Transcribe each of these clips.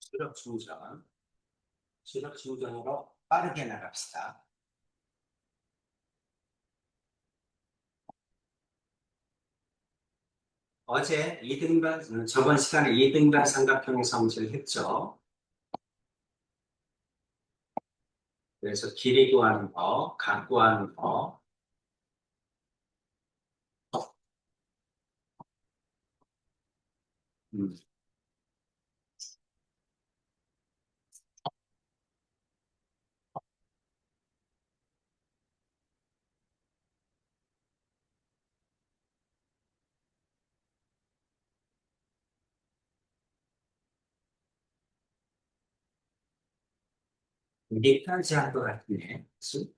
수력 충전. 수력 충전으로 빠르게 나갑시다. 어제 저번 시간에 이등변 삼각형의 성질을 했죠. 그래서 길이 구하는 거, 각 구하는 거, 음, 여기까지 한 것 같네. 그치?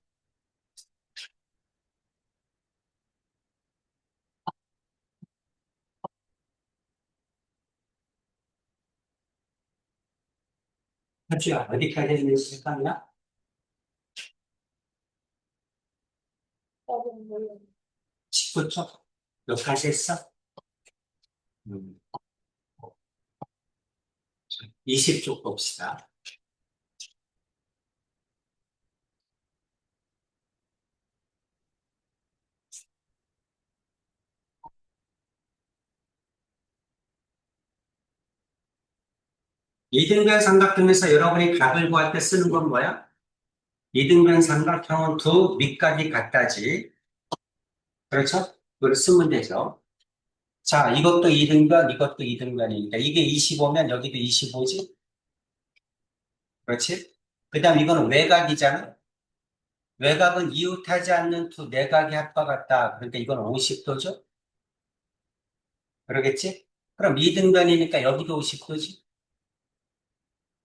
현주야, 어디까지 했는지 생각나? 19초? 여기까지 했어? 음, 20초 봅시다. 이등변 삼각형에서 여러분이 각을 구할 때 쓰는 건 뭐야? 이등변 삼각형은 두 밑각이 같다지. 그렇죠? 그걸 쓰면 되죠. 자, 이것도 2등변, 이것도 2등변이니까 이게 25면 여기도 25지? 그렇지? 그 다음 이거는 외곽이잖아? 외곽은 이웃하지 않는 두 내각의 합과 같다. 그러니까 이건 50도죠? 그러겠지? 그럼 2등변이니까 여기도 50도지?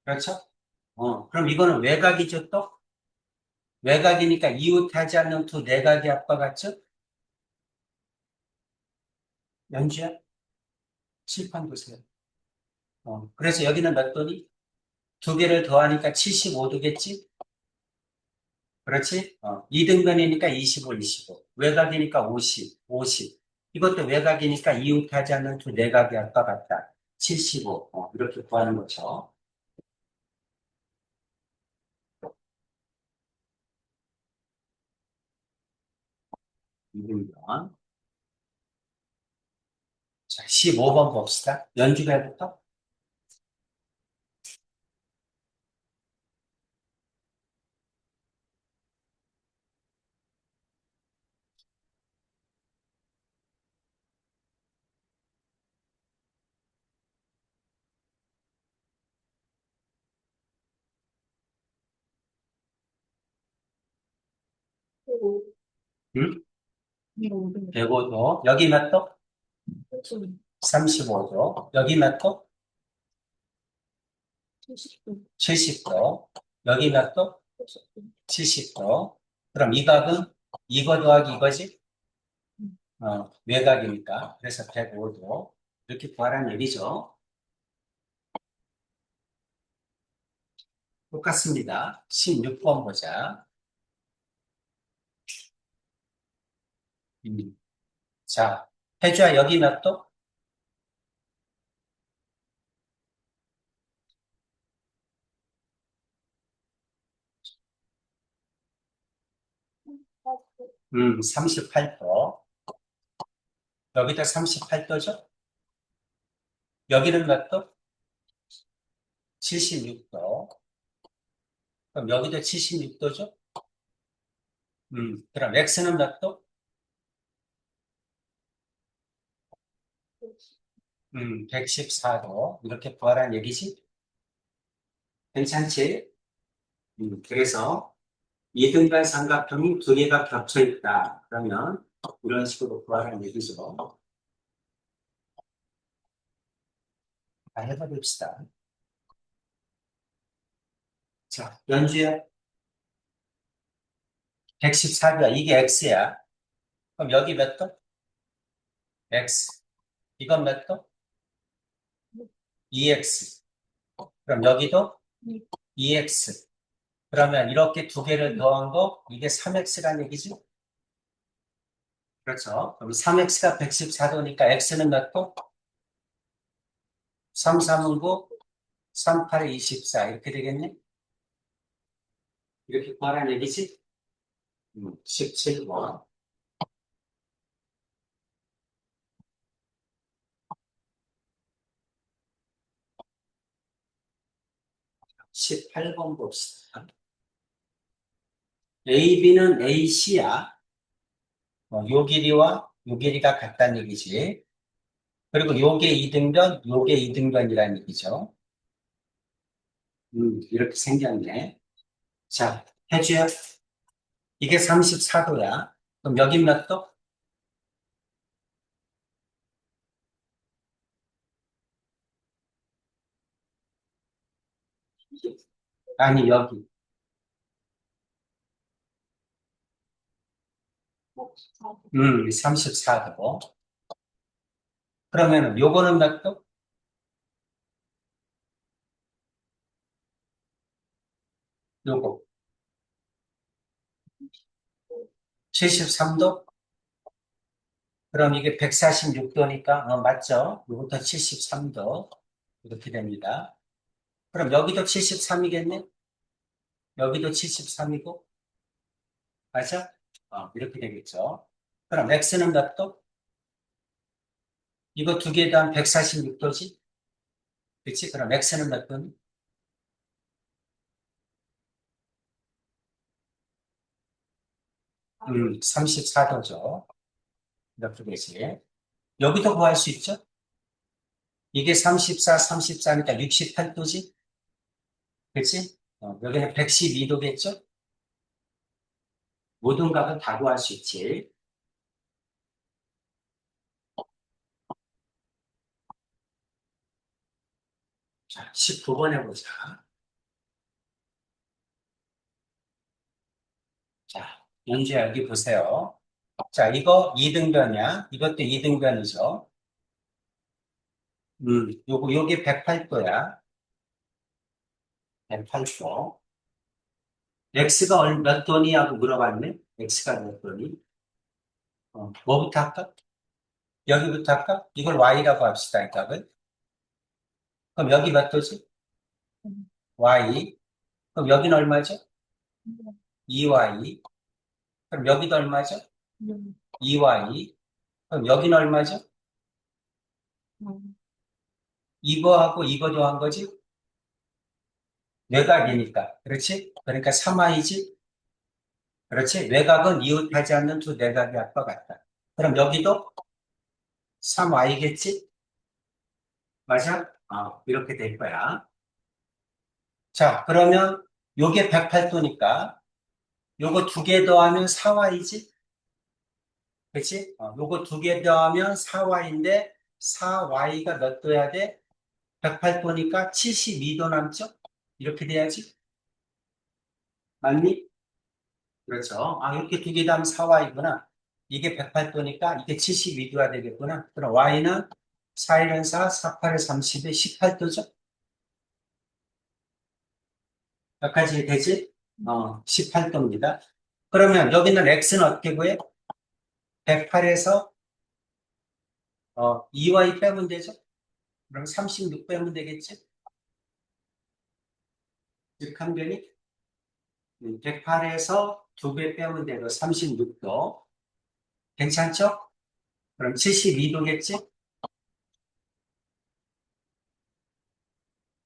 그렇죠? 그럼 이거는 외곽이죠 또? 외곽이니까 이웃하지 않는 두 내각의 합과 같죠? 연주야? 칠판 보세요. 그래서 여기는 몇 도니? 두 개를 더하니까 75도겠지? 그렇지? 2등변이니까 25, 25. 외곽이니까 50, 50. 이것도 외곽이니까 이웃하지 않는 두 내각의 합과 같다. 75. 이렇게 구하는 거죠. 2등변. 자, 15번 봅시다. 연주배부터. 응? 105도. 여기 몇 도? 35도. 여기 몇 도? 70도. 여기 몇 도? 70도. 그럼 이 각은 이거 더하기 이거지? 외곽이니까. 그래서 105도. 이렇게 구하라는 얘기죠. 똑같습니다. 16번 보자. 음. 자, 혜주야, 여기 몇 도? 38도. 여기도 38도죠? 여기는 몇 도? 76도. 그럼 여기도 76도죠? 그럼 X는 몇 도? 114도. 이렇게 구하라는 얘기지? 괜찮지? 그래서 이등변 삼각형이 두 개가 겹쳐 있다. 그러면 이런 식으로 구하라는 얘기죠. 다 해봐봅시다. 자, 연주야, 114도야. 이게 X야. 그럼 여기 몇 도? X. 이건 몇 도? EX. 그럼 여기도 EX. 그러면 이렇게 두 개를 더한 거, 이게 3X란 얘기지? 그렇죠. 그럼 3X가 114도니까 X는 몇 도? 3, 3은 9, 3, 8에 24 이렇게 되겠네? 이렇게 구하라는 얘기지? 17번. 18번 봅시다. AB는 AC야. 요 길이와 요 길이가 같다는 얘기지. 그리고 요게 이등변, 요게 이등변이라는 얘기죠. 이렇게 생겼네. 자, 해줘요. 이게 34도야. 그럼 여긴 몇 도? 아니, 여기. 34도. 그러면은 요거는 몇 도? 요거. 73도? 그럼 이게 146도니까, 맞죠? 요것도 73도. 이렇게 됩니다. 그럼 여기도 73이겠네? 여기도 73이고, 맞아? 이렇게 되겠죠. 그럼 X는 몇 도? 이거 두 개 더하면 146도지? 그치? 그럼 X는 몇 도니? 34도죠. 이렇게 되지. 여기도 구할 수 있죠? 이게 34, 34니까 68도지? 그치? 여기는 112도겠죠? 모든 값은 다 구할 수 있지. 자, 19번 해보자. 자, 연주야, 여기 보세요. 자, 이거 2등변이야. 이것도 2등변이죠. 요게 108도야. 108도. X가 몇 도니? 하고 물어봤네. X가 몇 도니? 뭐부터 할까? 여기부터 할까? 이걸 Y라고 합시다, 이 값을. 그럼 여기 몇 도지? Y. 그럼 여기는 얼마죠? 2Y. 그럼 여기도 얼마죠? 2Y. 그럼 여기는 얼마죠? 이거하고 이거 더한 거지? 외곽이니까. 그렇지? 그러니까 3Y지? 그렇지? 외곽은 이웃하지 않는 두 내각의 합과 같다. 그럼 여기도 3Y겠지? 맞아? 이렇게 될 거야. 자, 그러면 요게 108도니까 요거 두 개 더하면 4Y지? 그치? 요거 두 개 더하면 4Y인데 4Y가 몇 도야 돼? 108도니까 72도 남죠? 이렇게 돼야지. 맞니? 그렇죠. 이렇게 두 개 더하면 4Y구나. 이게 108도니까 이게 72도가 되겠구나. 그럼 Y는 4일은 4, 4, 8에 30에 18도죠? 몇 가지 되지? 18도입니다. 그러면 여기는 X는 어떻게 구해? 108에서 2Y 빼면 되죠? 그럼 36 빼면 되겠지? 직항변이 108에서 2배 빼면 되고 36도. 괜찮죠? 그럼 72도겠지?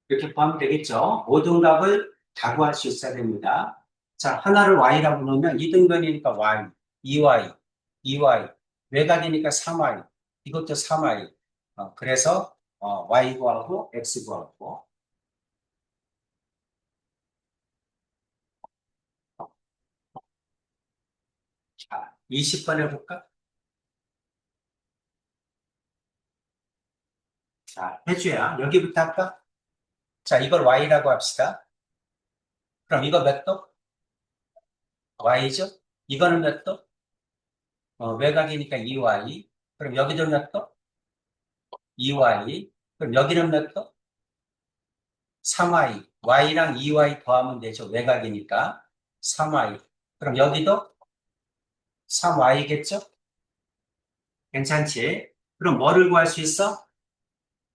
이렇게 구하면 되겠죠? 모든 값을 다 구할 수 있어야 됩니다. 자, 하나를 y라고 놓으면 이등변이니까 y, 2y, 2y, 외곽이니까 3y, 이것도 3y. 그래서 y 구하고 x 구하고. 자, 20번 해볼까? 자, 해줘야 여기부터 할까? 자, 이걸 y라고 합시다. 그럼 이거 몇 도? y죠? 이거는 몇 도? 외곽이니까 2y. 그럼 여기도 몇 도? 2y. 그럼 여기는 몇 도? 3y. y랑 2y 더하면 되죠. 외곽이니까. 3y. 그럼 여기도 3y겠죠? 괜찮지? 그럼 뭐를 구할 수 있어?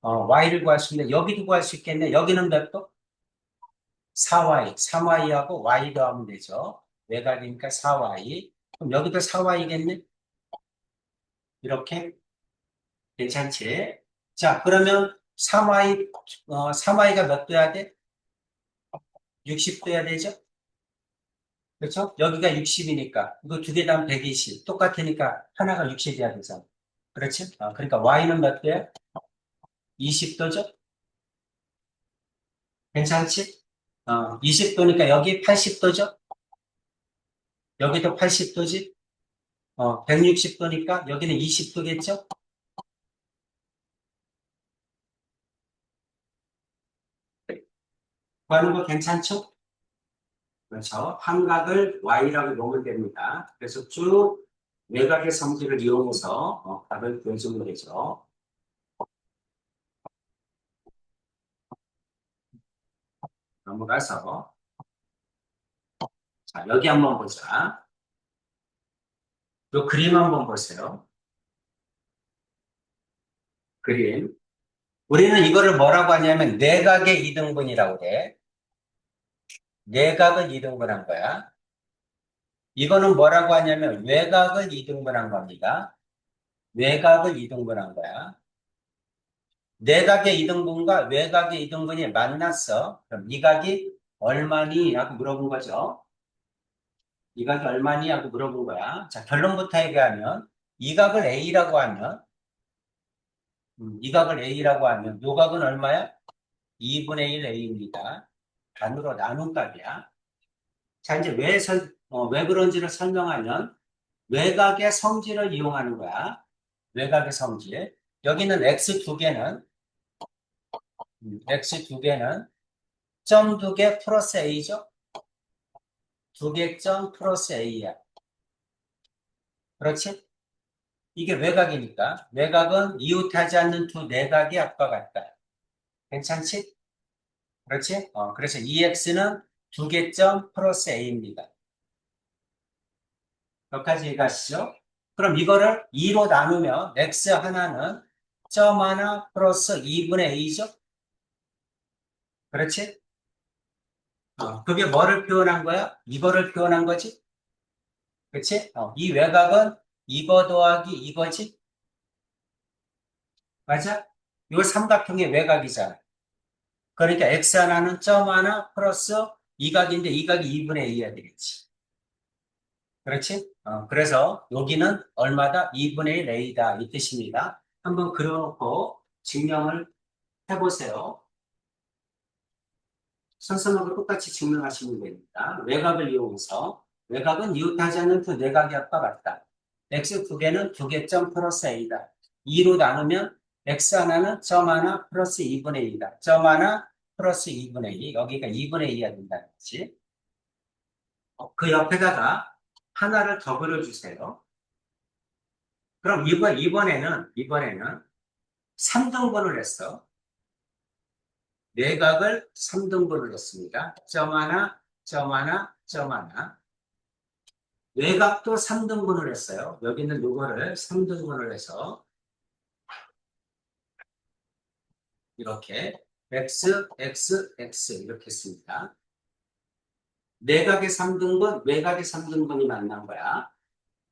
y를 구할 수 있는데 여기도 구할 수 있겠네. 여기는 몇 도? 4y. 3y하고 y 더하면 되죠. 외곽이니까 4y. 그럼 여기도 4y겠네? 이렇게? 괜찮지? 자, 그러면 3y가 몇 도야 돼? 60도야 되죠? 그렇죠? 여기가 60이니까 이거 두 개 다음 120 똑같으니까 하나가 60이야 되잖아. 그렇지? 그러니까 y는 몇 도야? 20도죠? 괜찮지? 20도니까 여기 80도죠? 여기도 80도지? 160도니까 여기는 20도겠죠? 구하는 거 괜찮죠? 그렇죠? 한각을 y라고 보면 됩니다. 그래서 쭉 외곽의 성질을 이용해서 답을 구해주면 되죠. 넘어가서 자, 여기 한번 보자. 이 그림 한번 보세요. 그림. 우리는 이거를 뭐라고 하냐면 내각의 이등분이라고 그래. 내각을 이등분한 거야. 이거는 뭐라고 하냐면 외곽을 이등분한 겁니다. 외곽을 이등분한 거야. 내각의 이등분과 외곽의 이등분이 만났어. 그럼 이 각이 얼마니? 하고 물어본 거죠. 이 각이 얼마니? 하고 물어본 거야. 자, 결론부터 얘기하면 이 각을 A라고 하면 이 각을 A라고 하면 요 각은 얼마야? 2분의 1 A입니다. 반으로 나눈 값이야. 자, 이제 왜 그런지를 설명하면 외곽의 성질을 이용하는 거야. 외곽의 성질. 여기는 x 두 개는 x 두 개는 점 두 개 플러스 a죠. 두 개 점 플러스 a야. 그렇지? 이게 외곽이니까 외곽은 이웃하지 않는 두 내각이 앞과 같다. 괜찮지? 그렇지? 그래서 2x는 두 개 점 플러스 a입니다. 여기까지 이해가시죠? 그럼 이거를 2로 나누면 x 하나는 점 하나 플러스 2분의 a죠? 그렇지? 그게 뭐를 표현한 거야? 이거를 표현한 거지? 그렇지? 이 외곽은 이거 더하기 이거지? 맞아? 이거 삼각형의 외곽이잖아. 그러니까 x 하나는 점 하나 플러스 이 각인데 이 각이 2분의 2해야 되겠지. 그렇지? 그래서 여기는 얼마다? 2분의 1 a다 이 뜻입니다. 한번 그려놓고 증명을 해보세요. 선생님하고 똑같이 증명하시면 됩니다. 외곽을 이용해서 외곽은 이웃하지 않는 두 내각의 합과 같다. x 두 개는 두 개 점 플러스 a다. 2로 나누면 x 하나는 점 하나 플러스 2분의 2다. 점 하나 플러스 2분의 2. 여기가 2분의 2가 된다는 거지. 그 옆에다가 하나를 더 그려주세요. 그럼 이번에는 3등분을 했어. 내각을 3등분을 했습니다. 점 하나, 점 하나, 점 하나. 외곽도 3등분을 했어요. 여기는 요거를 3등분을 해서 이렇게 x, x, x 이렇게 했습니다. 내각의 3등분, 외곽의 3등분이 만난 거야.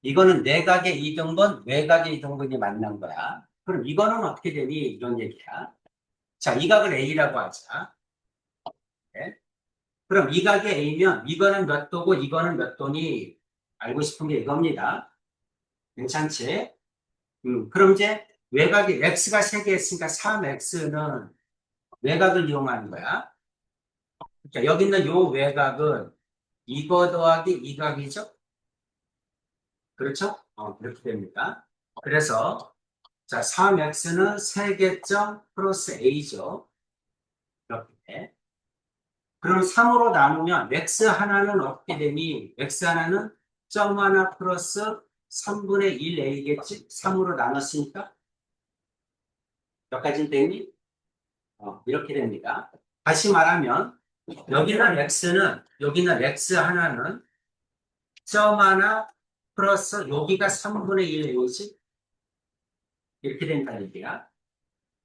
이거는 내각의 2등분, 외곽의 2등분이 만난 거야. 그럼 이거는 어떻게 되니? 이런 얘기야. 자, 이 각을 A라고 하자. 네. 그럼 이 각이 A면 이거는 몇 도고 이거는 몇 도니? 알고 싶은 게 이겁니다. 괜찮지? 그럼 이제 외곽이 x가 3개 있으니까 3x는 외곽을 이용하는 거야. 자, 여기 있는 요 외곽은 이거 더하기 이 각이죠? 그렇죠? 그렇게 됩니다. 그래서 자, 3x는 3개점 플러스 a죠. 이렇게. 그럼 3으로 나누면 x 하나는 어떻게 되니? x 하나는 점 하나 플러스 3분의 1a겠지? 3으로 나눴으니까 여기까지는 되니? 이렇게 됩니다. 다시 말하면 여기는 x 하나는 점 하나 플러스 여기가 3분의 1이지 이렇게 된다는 얘기야.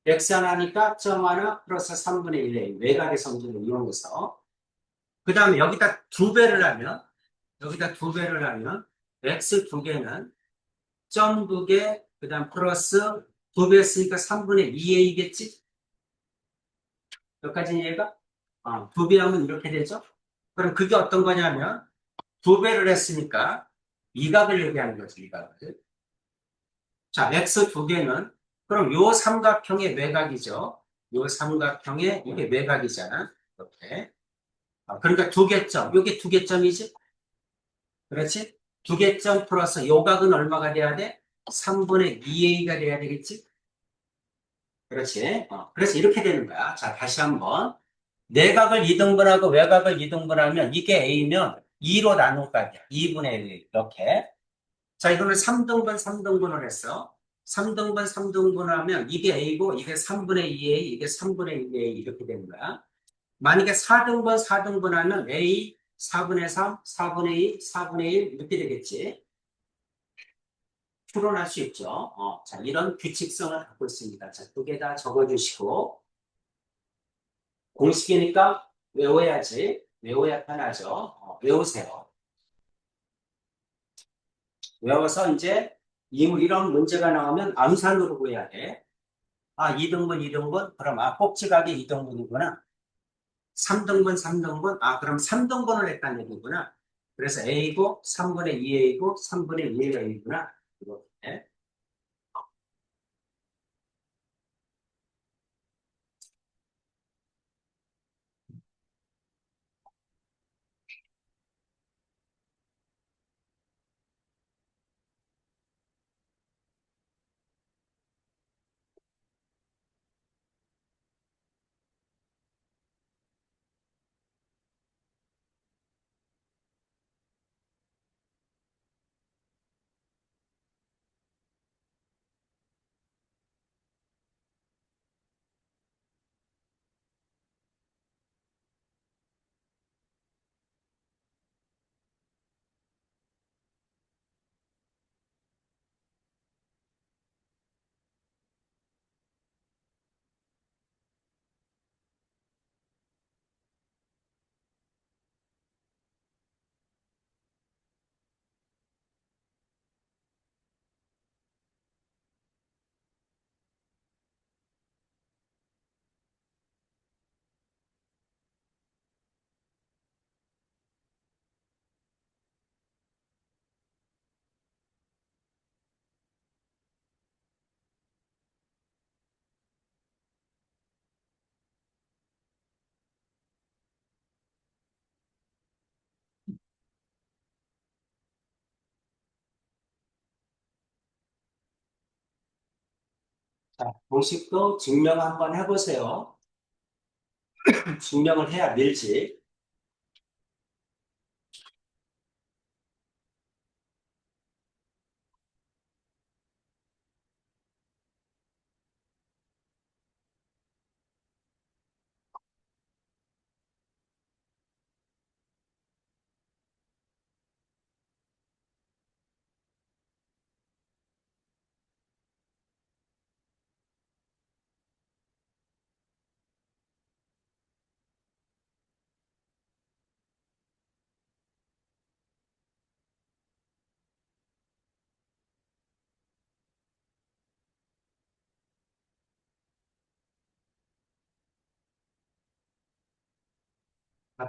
x 하나니까 점 하나 플러스 3분의 1의 외곽의 성질을 이용해서 그 다음에 여기다 두 배를 하면 x 두 개는 점 두 개, 그 다음 플러스 두 배 했으니까 3분의 2a겠지? 여기까지 이해가? 두 배 하면 이렇게 되죠? 그럼 그게 어떤 거냐면 두 배를 했으니까 이각을 얘기하는 거지, 이각을. 자, x 두 개는 그럼 요 삼각형의 외곽이죠. 요 삼각형의 이게 외곽이잖아. 이렇게. 그러니까 두 개점. 요게 두 개점이지? 그렇지? 두 개점 플러스 요각은 얼마가 돼야 돼? 3분의 2a가 돼야 되겠지? 그렇지? 그래서 이렇게 되는 거야. 자, 다시 한번. 내각을 이등분하고 외곽을 이등분하면 이게 a면 2로 나눌 거 아니야. 2분의 1 이렇게. 자, 이거는 3등분, 3등분을 했어. 3등분, 3등분 하면 이게 A고 이게 3분의 2A, 이게 3분의 2A 이렇게 되는 거야. 만약에 4등분, 4등분 하면 A 4분의 3, 4분의 2, 4분의 1 이렇게 되겠지. 추론할 수 있죠. 자, 이런 규칙성을 갖고 있습니다. 자, 두 개 다 적어주시고 공식이니까 외워야지. 외워야 편하죠. 외우세요. 외워서 이제 이런 문제가 나오면 암산으로 구해야 돼. 2등분, 2등분? 그럼, 꼭지각이 2등분이구나. 3등분, 3등분? 그럼 3등분을 했다는 얘기구나. 그래서 A고, 3분의 2A고, 3분의 2A구나. 이렇게. 자, 공식도 증명 한번 해보세요. 증명을 해야 밀지.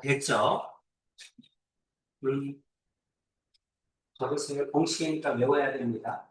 됐죠? 음, 적으세요. 공식이니까 외워야 됩니다.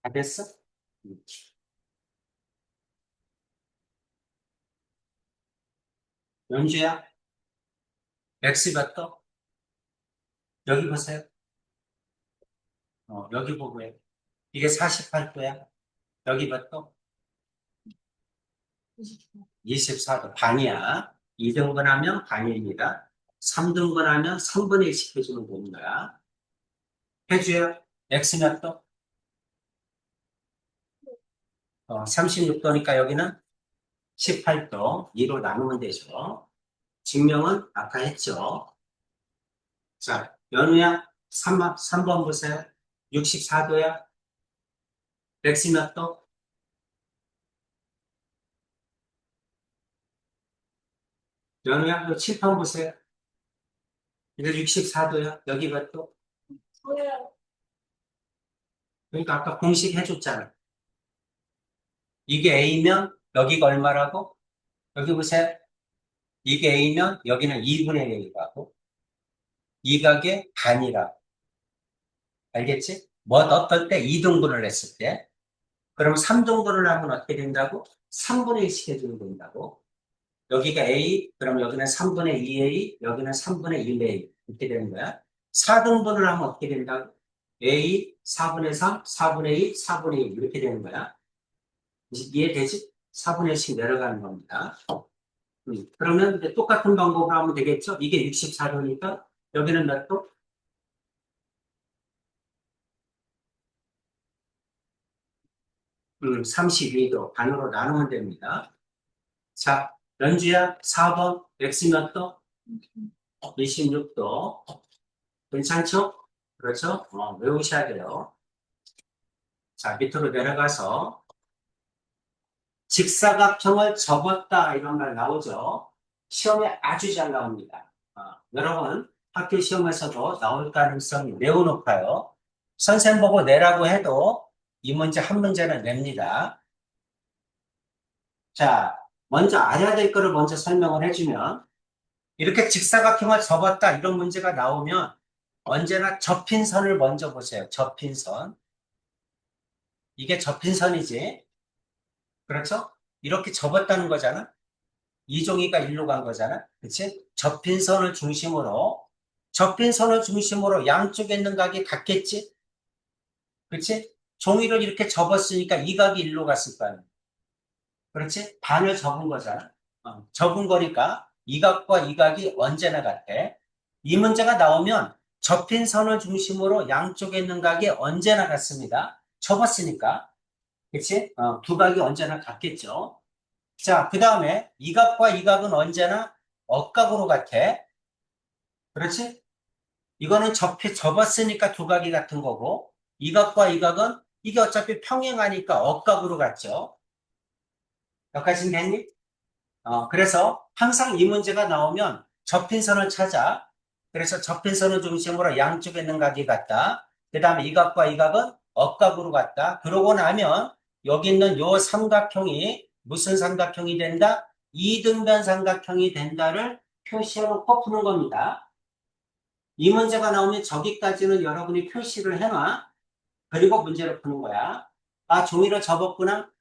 다 됐어? 음. 연주야, x 몇 도? 여기 보세요. 여기 보고 해. 이게 48도야. 여기 몇 도? 24도. 반이야. 2등분 하면 반입니다. 3등분 하면 3분의 1씩 해주면 되는 거야. 해줘요. x 몇 도? 36도니까 여기는 18도. 2로 나누면 되죠. 증명은 아까 했죠. 자, 연우야, 3번 보세요. 64도야. x 몇 도? 연우야, 7번 보세요. 이거 64도야. 여기 몇 도? 그러니까 아까 공식 해줬잖아. 이게 A면 여기가 얼마라고? 여기 보세요. 이게 A면 여기는 2분의 1이라고. 이각의 반이라고. 알겠지? 뭐 어떨 때 2등분을 했을 때. 그럼 3등분을 하면 어떻게 된다고? 3분의 1씩 해주면 된다고. 여기가 A, 그럼 여기는 3분의 2A, 여기는 3분의 1A. 이렇게 되는 거야. 4등분을 하면 어떻게 된다고? A, 4분의 3, 4분의 2, 4분의 1. 이렇게 되는 거야. 이해되지? 4분의 1씩 내려가는 겁니다. 그러면 이제 똑같은 방법으로 하면 되겠죠? 이게 64도니까 여기는 몇 도? 32도. 반으로 나누면 됩니다. 자, 연주야 4번 x 몇 도? 26도. 괜찮죠? 그렇죠? 외우셔야 돼요. 자, 밑으로 내려가서 직사각형을 접었다 이런 말 나오죠? 시험에 아주 잘 나옵니다. 여러분 학교 시험에서도 나올 가능성이 매우 높아요. 선생님 보고 내라고 해도 이 문제 한 문제는 냅니다. 자, 먼저 알아야 될 거를 먼저 설명을 해주면 이렇게 직사각형을 접었다 이런 문제가 나오면 언제나 접힌 선을 먼저 보세요. 접힌 선. 이게 접힌 선이지. 그렇죠? 이렇게 접었다는 거잖아. 이종이가 일로 간 거잖아. 그치? 접힌 선을 중심으로 양쪽에 있는 각이 같겠지? 그치? 종이를 이렇게 접었으니까 이 각이 일로 갔을 거 아니야. 그렇지? 반을 접은 거잖아. 접은 거니까 이 각과 이 각이 언제나 같아. 이 문제가 나오면 접힌 선을 중심으로 양쪽에 있는 각이 언제나 같습니다. 접었으니까. 그치? 두 각이 언제나 같겠죠. 자, 그 다음에 이 각과 이 각은 언제나 억각으로 같아. 그렇지? 이거는 접었으니까 두 각이 같은 거고, 이 각과 이 각은 이게 어차피 평행하니까 억각으로 같죠. 여기까지 됐니? 그래서 항상 이 문제가 나오면 접힌 선을 찾아. 그래서 접힌 선을 중심으로 양쪽에 있는 각이 같다. 그 다음에 이 각과 이 각은 억각으로 같다. 그러고 나면 여기 있는 요 삼각형이 무슨 삼각형이 된다? 이등변 삼각형이 된다를 표시해놓고 푸는 겁니다. 이 문제가 나오면 저기까지는 여러분이 표시를 해놔. 그리고 문제를 푸는 거야. 아, 종이를 접었구나.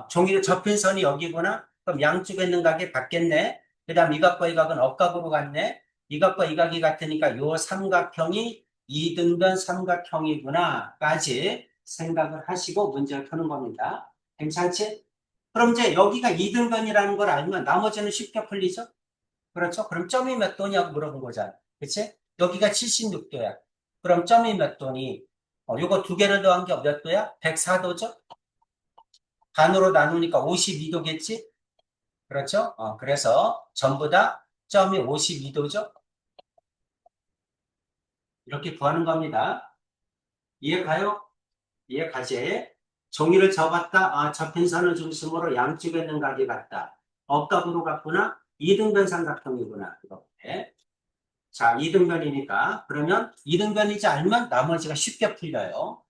종이를 접힌 선이 여기구나. 그럼 양쪽에 있는 각이 같겠네. 그 다음 이 각과 이 각은 억각으로 같네. 이 각과 이 각이 같으니까 요 삼각형이 이등변 삼각형이구나까지 생각을 하시고 문제를 푸는 겁니다. 괜찮지? 그럼 이제 여기가 이등변이라는 걸 알면 나머지는 쉽게 풀리죠? 그렇죠? 그럼 점이 몇 도냐고 물어본 거잖아. 그치? 여기가 76도야. 그럼 점이 몇 도니? 요거 두 개를 더한 게 몇 도야? 104도죠? 반으로 나누니까 52도겠지? 그렇죠? 그래서 전부 다 점이 52도죠? 이렇게 구하는 겁니다. 이해 가요? 이해 가지? 종이를 접었다. 접힌 선을 중심으로 양쪽에 있는 각이 같다. 억각으로 갔구나. 이등변 삼각형이구나. 이렇게. 자, 이등변이니까. 그러면 이등변이지 않으면 나머지가 쉽게 풀려요.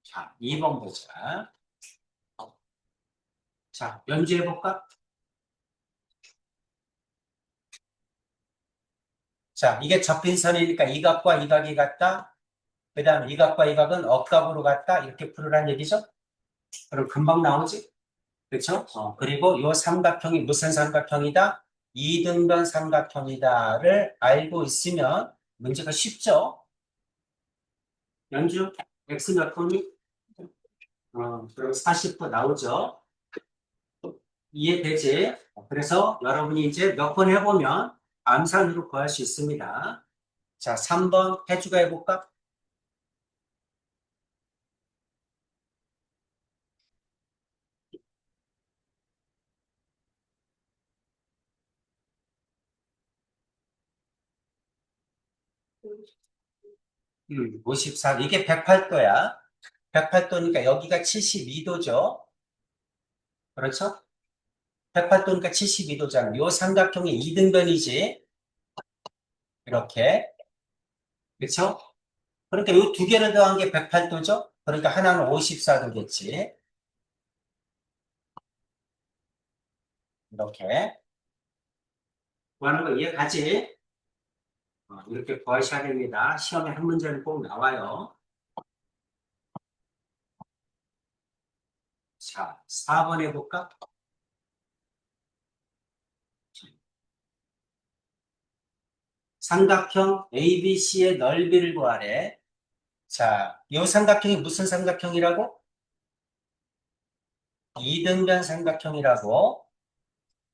자, 2번 보자. 자, 연주해볼까? 자, 이게 접힌 선이니까 이 각과 이 각이 같다. 그 다음에 이 각과 이 각은 억각으로 같다. 이렇게 풀으란 얘기죠. 그럼 금방 나오지? 그렇죠? 그리고 이 삼각형이 무슨 삼각형이다? 이등변 삼각형이다를 알고 있으면 문제가 쉽죠? 연주, x 몇 분이? 그럼 40도 나오죠? 이해되지? 그래서 여러분이 이제 몇 번 해보면 암산으로 구할 수 있습니다. 자, 3번 해주가 해볼까? 54. 이게 108도야. 108도니까 여기가 72도죠. 그렇죠? 108도니까 72도잖아. 요 삼각형의 이등변이지. 이렇게. 그렇죠? 그러니까 요 두 개를 더한 게 108도죠? 그러니까 하나는 54도겠지. 이렇게. 구하는 거 이해가지? 이렇게 구하셔야 됩니다. 시험에 한 문제는 꼭 나와요. 자, 4번 해볼까? 삼각형 ABC의 넓이를 구하래. 자, 이 삼각형이 무슨 삼각형이라고? 이등변 삼각형이라고.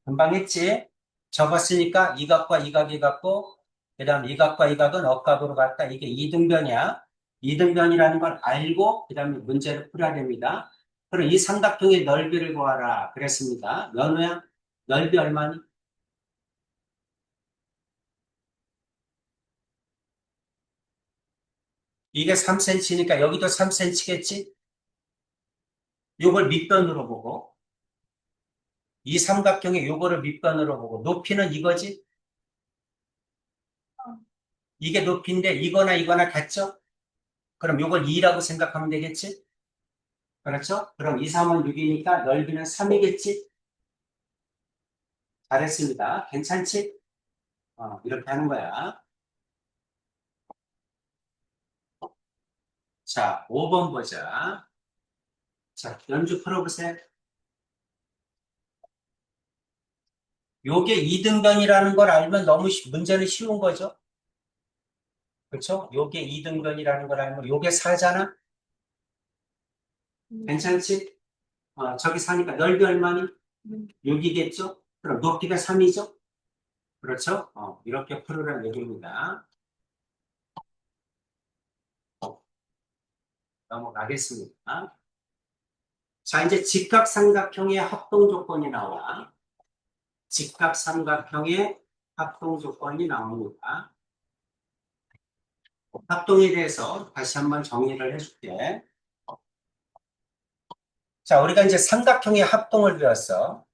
금방 했지? 적었으니까 이 각과 이 각이 같고, 그 다음 이 각과 이 각은 억각으로 같다. 이게 이등변이야. 이등변이라는 걸 알고, 그 다음에 문제를 풀어야 됩니다. 그럼 이 삼각형의 넓이를 구하라. 그랬습니다. 연우야, 넓이 얼마니? 이게 3cm니까 여기도 3cm겠지? 요걸 밑변으로 보고, 이 삼각형의 요거를 밑변으로 보고, 높이는 이거지? 이게 높이인데 이거나 이거나 같죠? 그럼 요걸 2라고 생각하면 되겠지? 그렇죠? 그럼 2, 3은 6이니까 넓이는 3이겠지? 잘했습니다. 괜찮지? 이렇게 하는 거야. 자, 5번 보자. 자, 연주 풀어보세요. 요게 2등변이라는 걸 알면 너무 문제는 쉬운 거죠? 그렇죠? 요게 2등변이라는 걸 알면 요게 4잖아? 괜찮지? 저기 사니까 넓이 얼마니? 6이겠죠? 그럼 높이가 3이죠? 그렇죠? 이렇게 풀으라는 얘기입니다. 넘어가겠습니다. 자, 이제 직각삼각형의 합동 조건이 나와. 직각삼각형의 합동 조건이 나옵니다. 합동에 대해서 다시 한번 정리를 해줄게. 자, 우리가 이제 삼각형의 합동을 배웠어.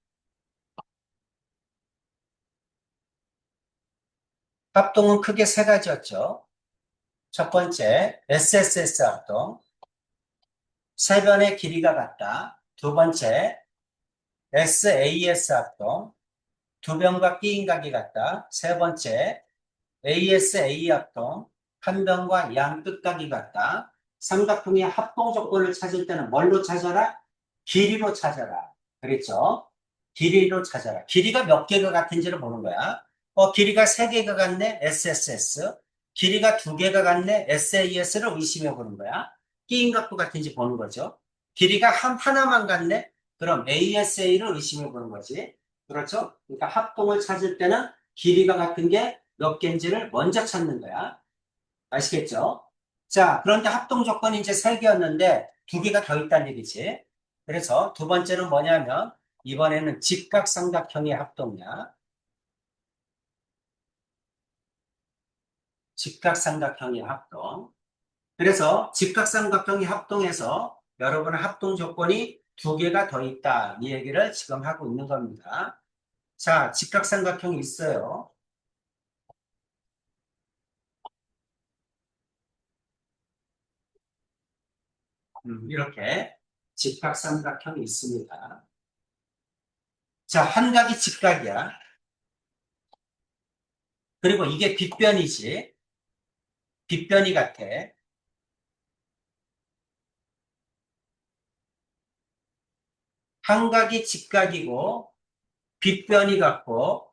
합동은 크게 세 가지였죠. 첫 번째, SSS 합동. 세 변의 길이가 같다. 두 번째, SAS 합동. 두 변과 끼인각이 같다. 세 번째, ASA 합동, 한 변과 양 끝각이 같다. 삼각형의 합동 조건을 찾을 때는 뭘로 찾아라? 길이로 찾아라. 그랬죠? 길이로 찾아라. 길이가 몇 개가 같은지를 보는 거야. 길이가 세 개가 같네? SSS. 길이가 두 개가 같네? SAS를 의심해 보는 거야. 끼인 각도 같은지 보는 거죠. 길이가 하나만 같네? 그럼 ASA를 의심해 보는 거지. 그렇죠? 그러니까 합동을 찾을 때는 길이가 같은 게 몇 개인지를 먼저 찾는 거야. 아시겠죠? 자, 그런데 합동 조건이 이제 세 개였는데 두 개가 더 있다는 얘기지. 그래서 두 번째는 뭐냐면 이번에는 직각삼각형의 합동이야. 직각삼각형의 합동. 그래서 직각삼각형의 합동에서 여러분의 합동 조건이 두 개가 더 있다. 이 얘기를 지금 하고 있는 겁니다. 자, 직각삼각형이 있어요. 이렇게 직각삼각형이 있습니다. 자, 한 각이 직각이야. 그리고 이게 빗변이지. 빗변이 같아. 한각이 직각이고 빗변이 같고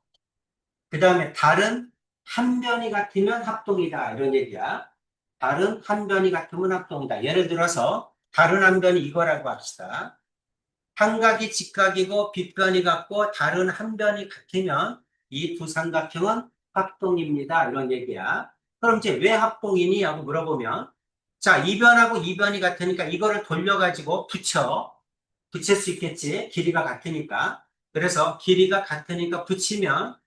그 다음에 다른 한 변이 같으면 합동이다. 이런 얘기야. 다른 한 변이 같으면 합동이다. 예를 들어서 다른 한 변이 이거라고 합시다. 한각이 직각이고 빗변이 같고 다른 한 변이 같으면 이 두 삼각형은 합동입니다. 이런 얘기야. 그럼 이제 왜 합동이니? 하고 물어보면 자, 이 변하고 이 변이 같으니까 이거를 돌려가지고 붙일 수 있겠지. 길이가 같으니까. 그래서 길이가 같으니까 붙이면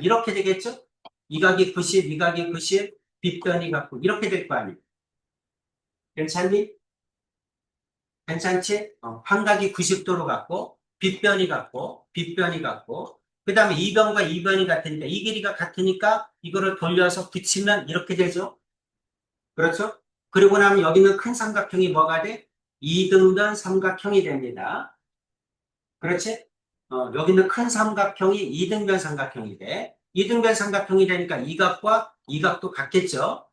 이렇게 되겠죠? 이 각이 90, 이 각이 90, 빗변이 같고 이렇게 될 거 아니에요. 괜찮니? 괜찮지? 한 각이 90도로 같고 빗변이 같고 그 다음에 이변과 이변이 같으니까 이 길이가 같으니까 이거를 돌려서 붙이면 이렇게 되죠? 그렇죠? 그리고 나면 여기 있는 큰 삼각형이 뭐가 돼? 이등변 삼각형이 됩니다. 그렇지? 여기 있는 큰 삼각형이 이등변 삼각형이 돼. 이등변 삼각형이 되니까 이 각과 이 각도 같겠죠?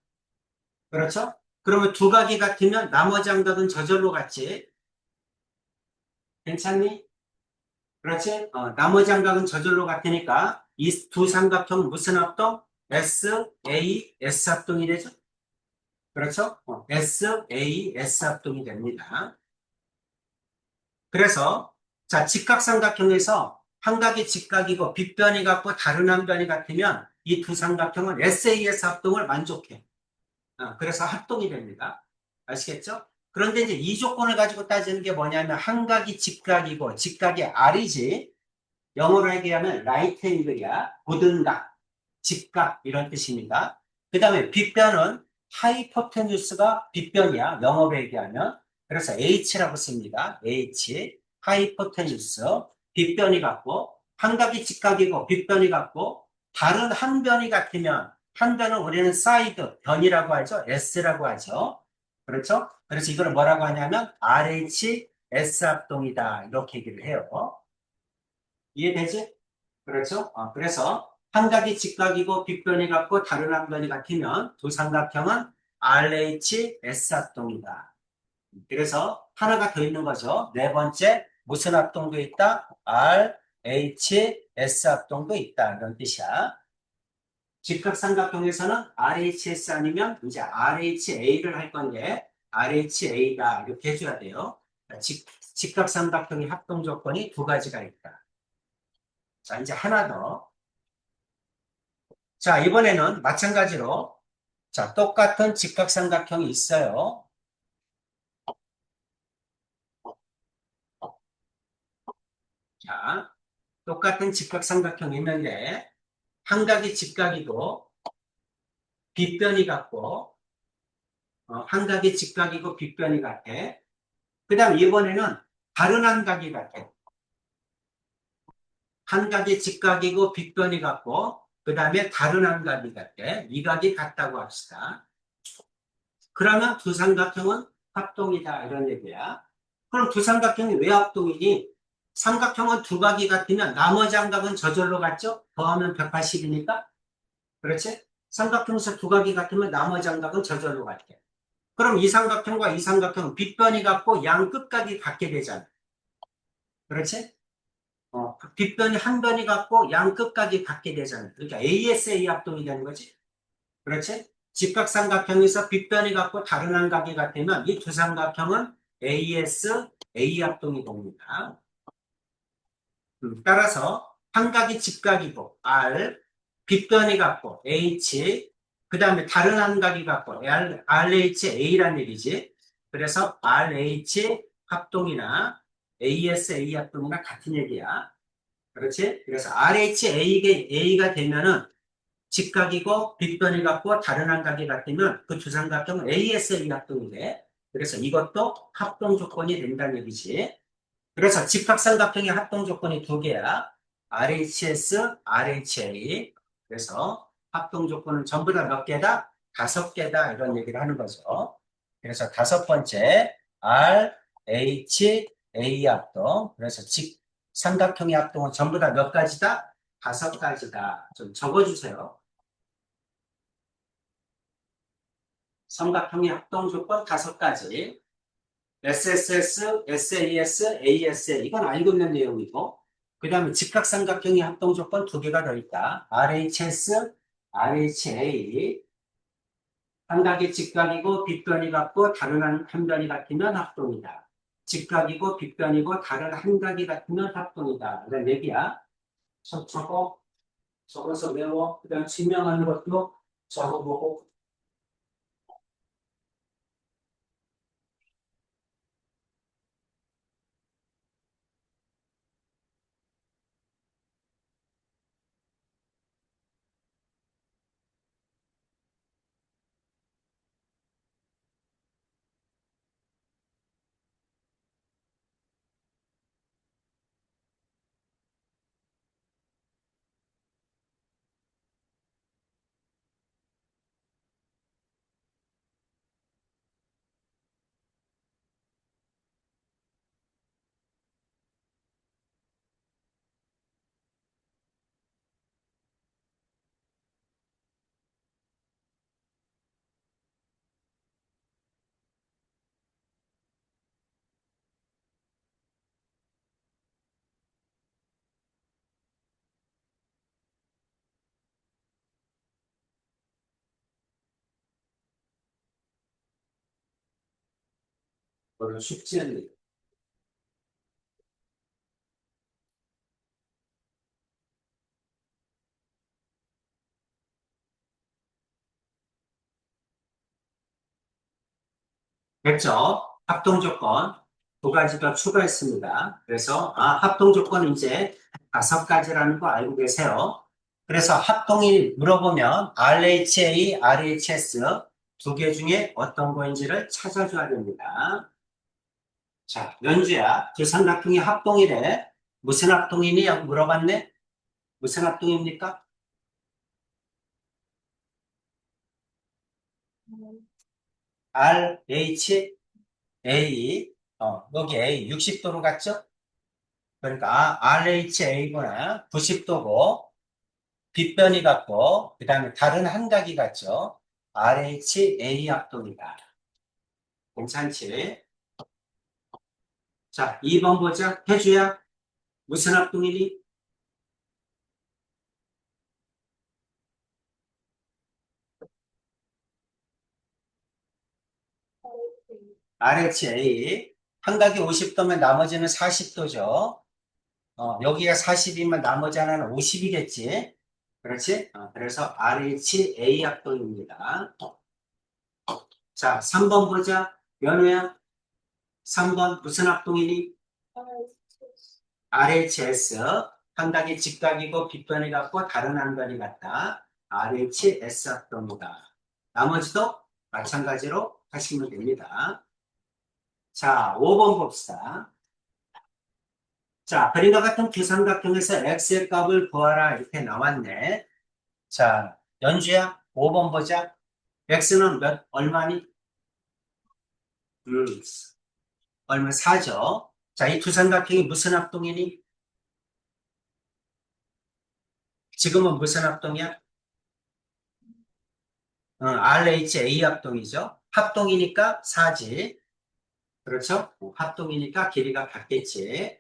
그렇죠? 그러면 두 각이 같으면 나머지 한 각은 저절로 같지? 괜찮니? 그렇지? 나머지 한 각은 저절로 같으니까 이 두 삼각형은 무슨 합동? S, A, S 합동이 되죠? 그렇죠? S, A, S 합동이 됩니다. 그래서 자 직각삼각형에서 한 각이 직각이고 빗변이 같고 다른 한 변이 같으면 이 두 삼각형은 SAS 합동을 만족해. 그래서 합동이 됩니다. 아시겠죠? 그런데 이제 이 조건을 가지고 따지는 게 뭐냐면 한 각이 직각이고 직각이 R이지 영어로 얘기하면 right angle이야. 고등각, 직각 이런 뜻입니다. 그 다음에 빗변은 하이포테뉴스가 빗변이야. 영어로 얘기하면. 그래서 H라고 씁니다. H, 하이포테뉴스, 빗변이 같고 한 각이 직각이고 빗변이 같고 다른 한 변이 같으면 한 변은 우리는 사이드, 변이라고 하죠. S라고 하죠. 그렇죠? 그래서 이걸 뭐라고 하냐면 RH, S 합동이다. 이렇게 얘기를 해요. 이해되지? 그렇죠? 그래서 한 각이 직각이고 빗변이 같고 다른 한 변이 같으면 두 삼각형은 RHS 합동이다. 그래서 하나가 더 있는 거죠. 네 번째, 무슨 합동도 있다? RHS 합동도 있다. 이런 뜻이야. 직각삼각형에서는 RHS 아니면 이제 RHA를 할 건데 RHA다 이렇게 해줘야 돼요. 직각삼각형의 합동 조건이 두 가지가 있다. 자, 이제 하나 더. 자, 이번에는 마찬가지로, 자, 똑같은 직각삼각형이 있어요. 자, 똑같은 직각삼각형이 있는데, 한 각이 직각이고, 빗변이 같고, 한 각이 직각이고, 빗변이 같아. 그 다음 이번에는 다른 한 각이 같아. 한 각이 직각이고, 빗변이 같고, 그 다음에 다른 한 각이 같아. 이 각이 같다고 합시다. 그러면 두 삼각형은 합동이다. 이런 얘기야. 그럼 두 삼각형이 왜 합동이니? 삼각형은 두 각이 같으면 나머지 한 각은 저절로 같죠? 더하면 180이니까. 그렇지? 삼각형에서 두 각이 같으면 나머지 한 각은 저절로 같게. 그럼 이 삼각형과 이 삼각형은 빗변이 같고 양 끝각이 같게 되잖아. 그렇지? 빗변이 한 변이 같고 양 끝각이 같게 되잖아. 그러니까 ASA 합동이 되는 거지. 그렇지? 직각삼각형에서 빗변이 같고 다른 한 각이 같으면 이 두 삼각형은 AS, A 합동이 됩니다. 따라서 한 각이 직각이고 R, 빗변이 같고 H, 그 다음에 다른 한 각이 같고 RHA란 얘기지. 그래서 RH 합동이나 ASA 합동이나 같은 얘기야. 그렇지? 그래서 RHA가 되면은 직각이고 빗변이 같고 다른 한 각이 같으면 그 두 삼각형은 ASA 합동이 돼. 그래서 이것도 합동 조건이 된다는 얘기지. 그래서 직각삼각형의 합동 조건이 두 개야. RHS, RHA. 그래서 합동 조건은 전부 다 몇 개다? 다섯 개다. 이런 얘기를 하는 거죠. 그래서 다섯 번째, RHA 합동. 그래서 삼각형의 합동은 전부 다 몇 가지다? 다섯 가지다. 좀 적어주세요. 삼각형의 합동 조건 다섯 가지. SSS, SAS, ASL. 이건 알고 있는 내용이고. 그 다음에 직각삼각형의 합동 조건 두 개가 더 있다. RHS, RHA. 삼각이 직각이고 빗변이 같고 다른 한 변이 같으면 합동이다. 직각이고 빗변이고 다른 한 각이 같으면 합동이다. 이런 얘기야. 적어서 외워. 그 다음 증명하는 것도 적어보고. 별로 쉽지 않네. 됐죠? 합동 조건 두 가지 더 추가했습니다. 그래서 합동 조건 이제 다섯 가지라는 거 알고 계세요. 그래서 합동이 물어보면 RHA, RHS 두 개 중에 어떤 거인지를 찾아줘야 됩니다. 자, 연주야, 두 삼각형이 합동이래. 무슨 합동이니? 하고 물어봤네? 무슨 합동입니까? RHA, 여기 A 60도로 갔죠? 그러니까 RHA구나 90도고 빗변이 같고 그 다음에 다른 한각이 같죠. RHA 합동이다. 괜찮지? 자, 2번 보자. 해주야. 무슨 합동이니? RHA. 한각이 50도면 나머지는 40도죠. 여기가 40이면 나머지 하나는 50이겠지. 그렇지? 그래서 RHA 합동입니다. 자, 3번 보자. 연우야. 3번 무슨 합동이니? RHS. 한각이 직각이고 빗변이 같고 다른 한각이 같다. RHS 합동이다. 나머지도 마찬가지로 하시면 됩니다. 자, 5번 봅시다. 자, 그림과 같은 두 삼각형에서 x의 값을 구하라 이렇게 나왔네. 자, 연주야, 5번 보자. x는 얼마니? 음, 얼마 4죠. 자, 이 두 삼각형이 무슨 합동이니? 지금은 무슨 합동이야? RHA 합동이죠. 합동이니까 4지. 그렇죠? 합동이니까 길이가 같겠지.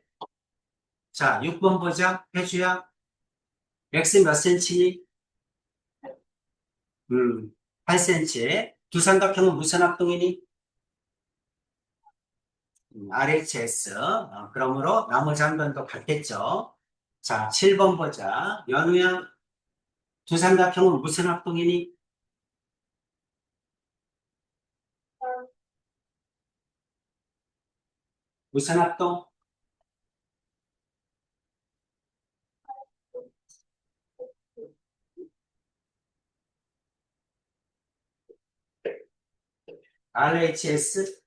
자, 6번 보자. 해주야. x 몇 센치니? 8cm. 두 삼각형은 무슨 합동이니? RHS. 그러므로 나머지 한 번도 같겠죠. 자, 7번 보자. 연우야. 두 삼각형은 무슨 합동이니? 무슨 합동? RHS.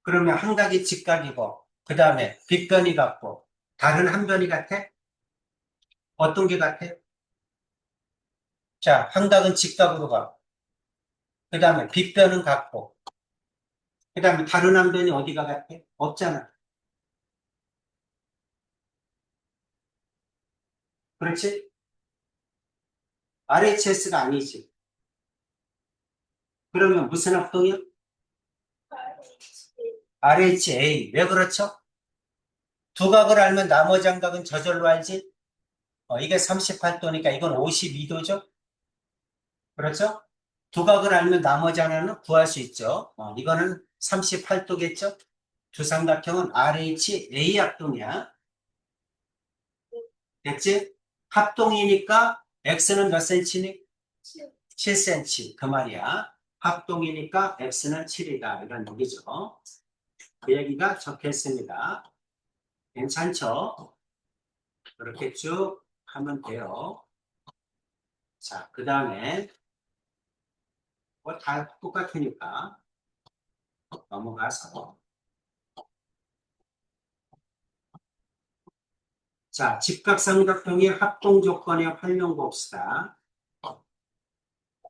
그러면 한 각이 직각이고, 그 다음에 빗변이 같고, 다른 한 변이 같아? 어떤 게 같아? 자, 한 각은 직각으로 가고, 그 다음에 빗변은 같고, 그 다음에 다른 한 변이 어디가 같아? 없잖아. 그렇지? RHS가 아니지. 그러면 무슨 합동이요? RHA. 왜 그렇죠? 두각을 알면 나머지 한각은 저절로 알지? 이게 38도니까 이건 52도죠? 그렇죠? 두각을 알면 나머지 하나는 구할 수 있죠. 이거는 38도겠죠? 주삼각형은 RHA 합동이야. 됐지? 합동이니까 X는 몇 cm니? 7cm. 그 말이야. 합동이니까 X는 7이다. 이런 얘기죠. 그 얘기가 적혀 있습니다. 괜찮죠? 그렇게 쭉 하면 돼요. 자, 그 다음에 뭐 다 똑같으니까 넘어가서 자, 직각삼각형의 합동 조건의 활용 봅시다.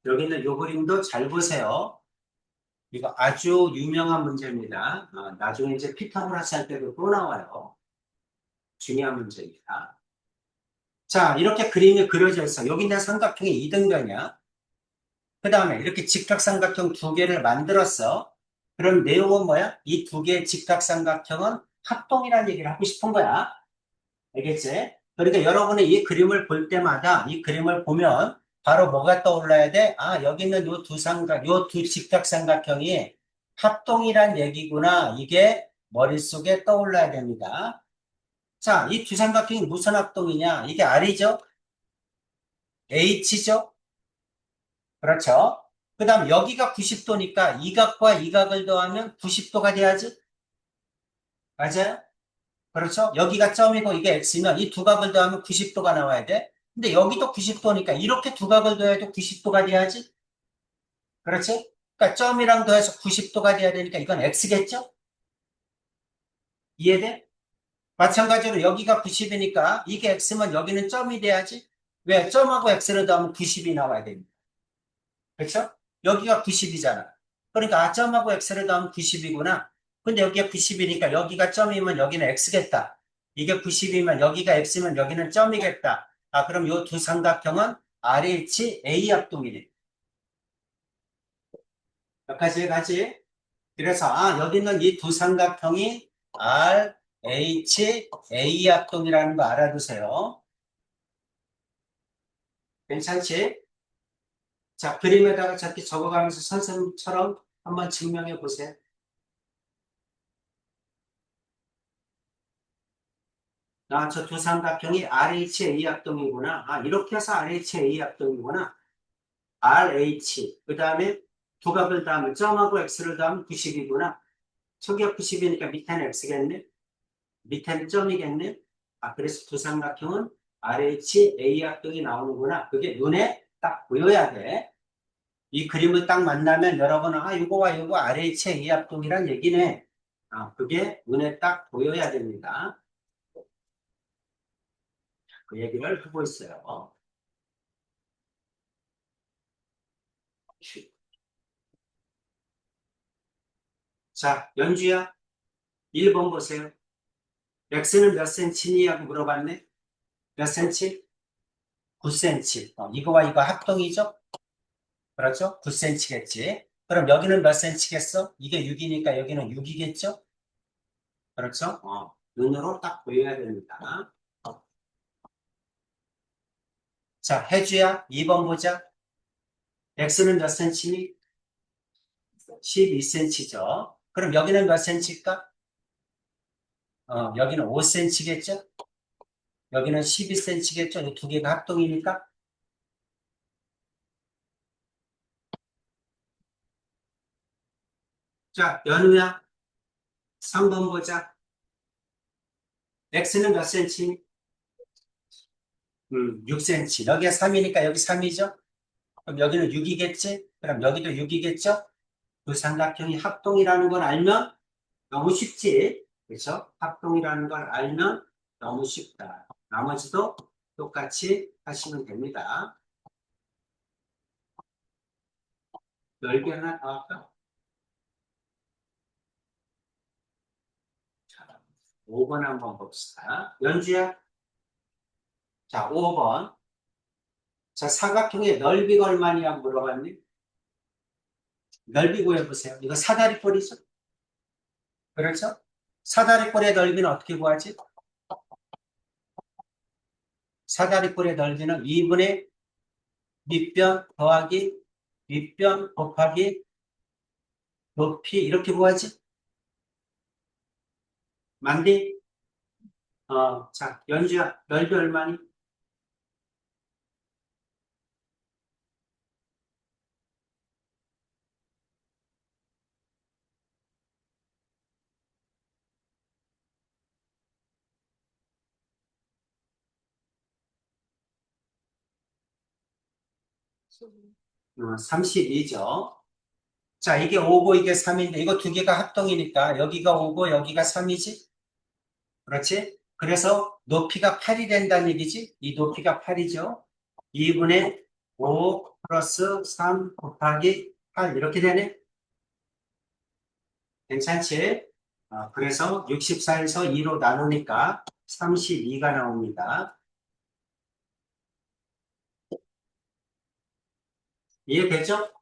여기 있는 요 그림도 잘 보세요. 이거 아주 유명한 문제입니다. 나중에 이제 피타고라스 할 때도 또 나와요. 중요한 문제입니다. 자, 이렇게 그림이 그려져 있어. 여기 있는 삼각형이 이등변이야. 그 다음에 이렇게 직각삼각형 두 개를 만들었어. 그럼 내용은 뭐야? 이 두 개의 직각삼각형은 합동이라는 얘기를 하고 싶은 거야. 알겠지? 그러니까 여러분이 이 그림을 볼 때마다 이 그림을 보면 바로 뭐가 떠올라야 돼? 아, 여기 있는 요 두 직각삼각형이 합동이란 얘기구나. 이게 머릿속에 떠올라야 됩니다. 자, 이 두 삼각형이 무슨 합동이냐? 이게 R이죠? H죠? 그렇죠? 그 다음 여기가 90도니까 이 각과 이 각을 더하면 90도가 돼야지? 맞아요? 그렇죠? 여기가 점이고 이게 x면 이 두 각을 더하면 90도가 나와야 돼. 근데 여기도 90도니까 이렇게 두 각을 더해도 90도가 돼야지? 그렇지? 그러니까 점이랑 더해서 90도가 돼야 되니까 이건 x겠죠? 이해돼? 마찬가지로 여기가 90이니까 이게 x면 여기는 점이 돼야지? 왜? 점하고 x를 더하면 90이 나와야 됩니다. 그렇죠? 여기가 90이잖아. 그러니까 점하고 x를 더하면 90이구나. 근데 여기가 90이니까 여기가 점이면 여기는 x겠다. 이게 90이면 여기가 x면 여기는 점이겠다. 아, 그럼 이 두 삼각형은 RHA 합동이네. 여기까지 가지. 그래서 여기 있는 이 두 삼각형이 RHA 합동이라는 거 알아두세요. 괜찮지? 자, 그림에다가 저렇게 적어가면서 선생님처럼 한번 증명해 보세요. 저 두 삼각형이 RHA 합동이구나. 이렇게 해서 RHA 합동이구나. RH. 그 다음에 두 값을 더하면 점하고 x를 더하면 90이구나. 저기가 90이니까 밑에는 x겠네. 밑에는 점이겠네. 그래서 두 삼각형은 RHA 합동이 나오는구나. 그게 눈에 딱 보여야 돼. 이 그림을 딱 만나면 여러분은 이거와 이거 RHA 합동이란 얘기네. 그게 눈에 딱 보여야 됩니다. 그 얘기를 하고 있어요. 자, 연주야, 1번 보세요. x는 몇 cm니? 하고 물어봤네. 몇 cm? 9cm. 이거와 이거 합동이죠? 그렇죠? 9cm겠지. 그럼 여기는 몇 cm겠어? 이게 6이니까 여기는 6이겠죠? 그렇죠? 눈으로 딱 보여야 됩니다. 자, 혜주야, 2번 보자. x는 몇 cm니? 12cm죠. 그럼 여기는 몇 cm일까? 여기는 5cm겠죠? 여기는 12cm겠죠? 이 두 개가 합동이니까? 자, 연우야, 3번 보자. x는 몇 cm? 6cm. 여기가 3이니까 여기 3이죠? 그럼 여기는 6이겠지? 그럼 여기도 6이겠죠? 그 삼각형이 합동이라는 걸 알면 너무 쉽지? 그렇죠? 합동이라는 걸 알면 너무 쉽다. 나머지도 똑같이 하시면 됩니다. 넓이 하나 더 할까? 자, 5번 한번 봅시다. 연주야, 자, 5번. 자, 사각형의 넓이가 얼마냐고 물어봤네. 넓이 구해보세요. 이거 사다리꼴이죠? 그렇죠? 사다리꼴의 넓이는 어떻게 구하지? 사다리꼴의 넓이는 2분의 밑변 더하기 윗변 곱하기 높이 이렇게 구하지? 만디? 자, 연주야, 넓이 얼마니? 32죠. 자, 이게 5고 이게 3인데 이거 두 개가 합동이니까 여기가 5고 여기가 3이지? 그렇지? 그래서 높이가 8이 된다는 얘기지? 이 높이가 8이죠. 2분의 5 플러스 3 곱하기 8 이렇게 되네? 괜찮지? 그래서 64에서 2로 나누니까 32가 나옵니다. 이해되죠?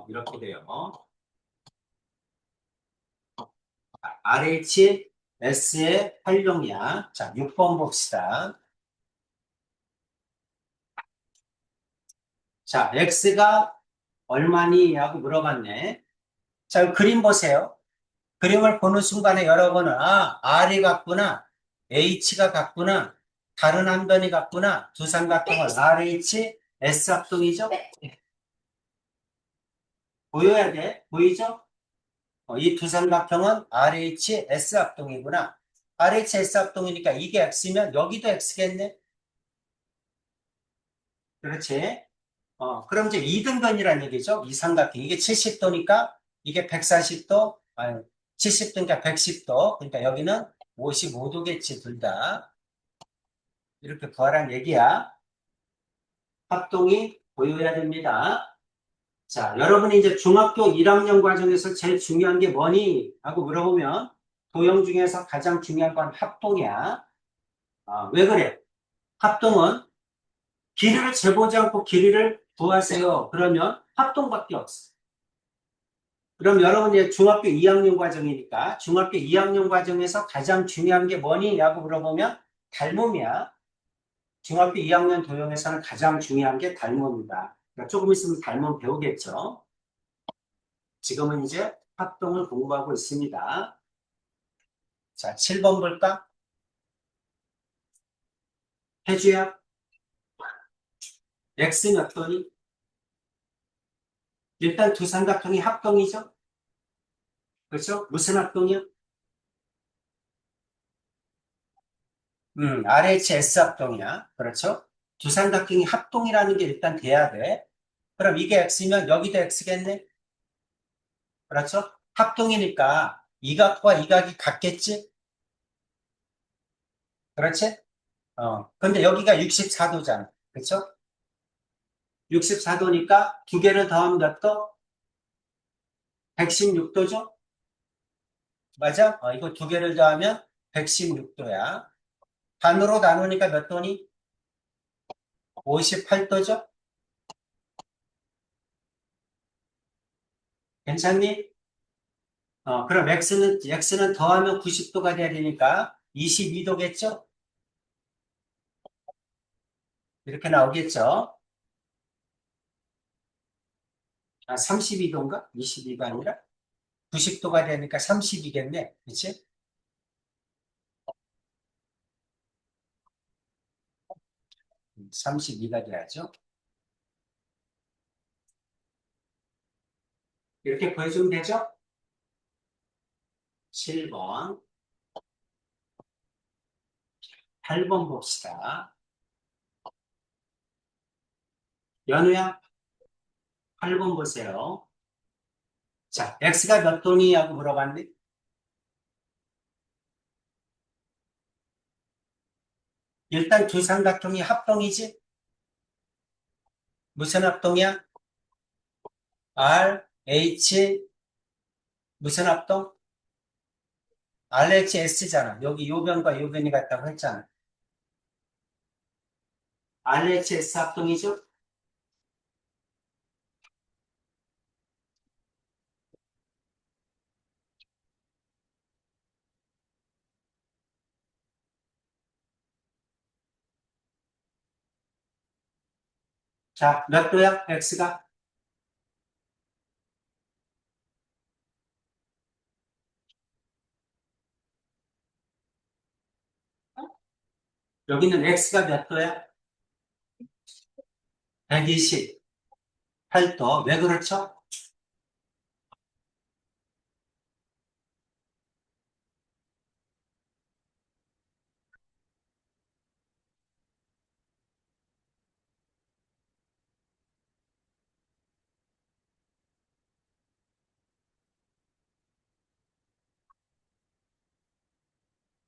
이렇게 돼요. RHS의 활용량. 자, 6번 봅시다. 자, X가 얼마니? 하고 물어봤네. 자, 그림 보세요. 그림을 보는 순간에 여러분은, R이 같구나, H가 같구나, 다른 한 변이 같구나, 두 삼각형은 RH, S 합동이죠? 보여야 돼. 보이죠? 이 두 삼각형은 RH, S 합동이구나. RH, S 합동이니까 이게 X면 여기도 X겠네? 그렇지? 그럼 이제 이등변이라는 얘기죠. 이 삼각형. 이게 70도니까 이게 140도, 아니, 70도니까 110도. 그러니까 여기는 55도겠지, 둘 다. 이렇게 구하라는 얘기야. 합동이 보여야 됩니다. 자, 여러분이 이제 중학교 1학년 과정에서 제일 중요한 게 뭐니? 하고 물어보면 도형 중에서 가장 중요한 건 합동이야. 왜 그래? 합동은 길이를 재보지 않고 길이를 구하세요. 그러면 합동밖에 없어. 그럼 여러분 이제 중학교 2학년 과정이니까 중학교 2학년 과정에서 가장 중요한 게 뭐니?라고 물어보면 닮음이야. 중학교 2학년 도형에서는 가장 중요한 게 닮음이다. 그러니까 조금 있으면 닮음 배우겠죠. 지금은 이제 합동을 공부하고 있습니다. 자, 7번 볼까? 해주야. X 몇 도니? 일단 두 삼각형이 합동이죠. 그렇죠? 무슨 합동이요? RHS 합동이야. 그렇죠? 두 삼각형이 합동이라는 게 일단 돼야 돼. 그럼 이게 X면 여기도 X겠네? 그렇죠? 합동이니까 이 각과 이 각이 같겠지? 그렇지? 근데 여기가 64도잖아. 그렇죠? 64도니까 두 개를 더하면 몇 도? 116도죠? 맞아? 이거 두 개를 더하면 116도야. 반으로 나누니까 몇 도니? 58도죠? 괜찮니? 그럼 X는 더하면 90도가 돼야 되니까 22도겠죠? 이렇게 나오겠죠? 32도인가? 22가 아니라? 90도가 되니까 30이겠네. 그치? 32가 돼야죠. 이렇게 보여주면 되죠? 7번, 8번 봅시다. 연우야, 8번 보세요. 자, X가 몇 도니? 하고 물어봤네. 일단 두 삼각형이 합동이지? 무슨 합동이야? R, H, 무슨 합동? RHS잖아. 여기 요 변과 요 변이 같다고 했잖아. RHS 합동이죠? 자, 몇 도야? X가? 여기는 X가 몇 도야? 128도. 왜 그렇죠?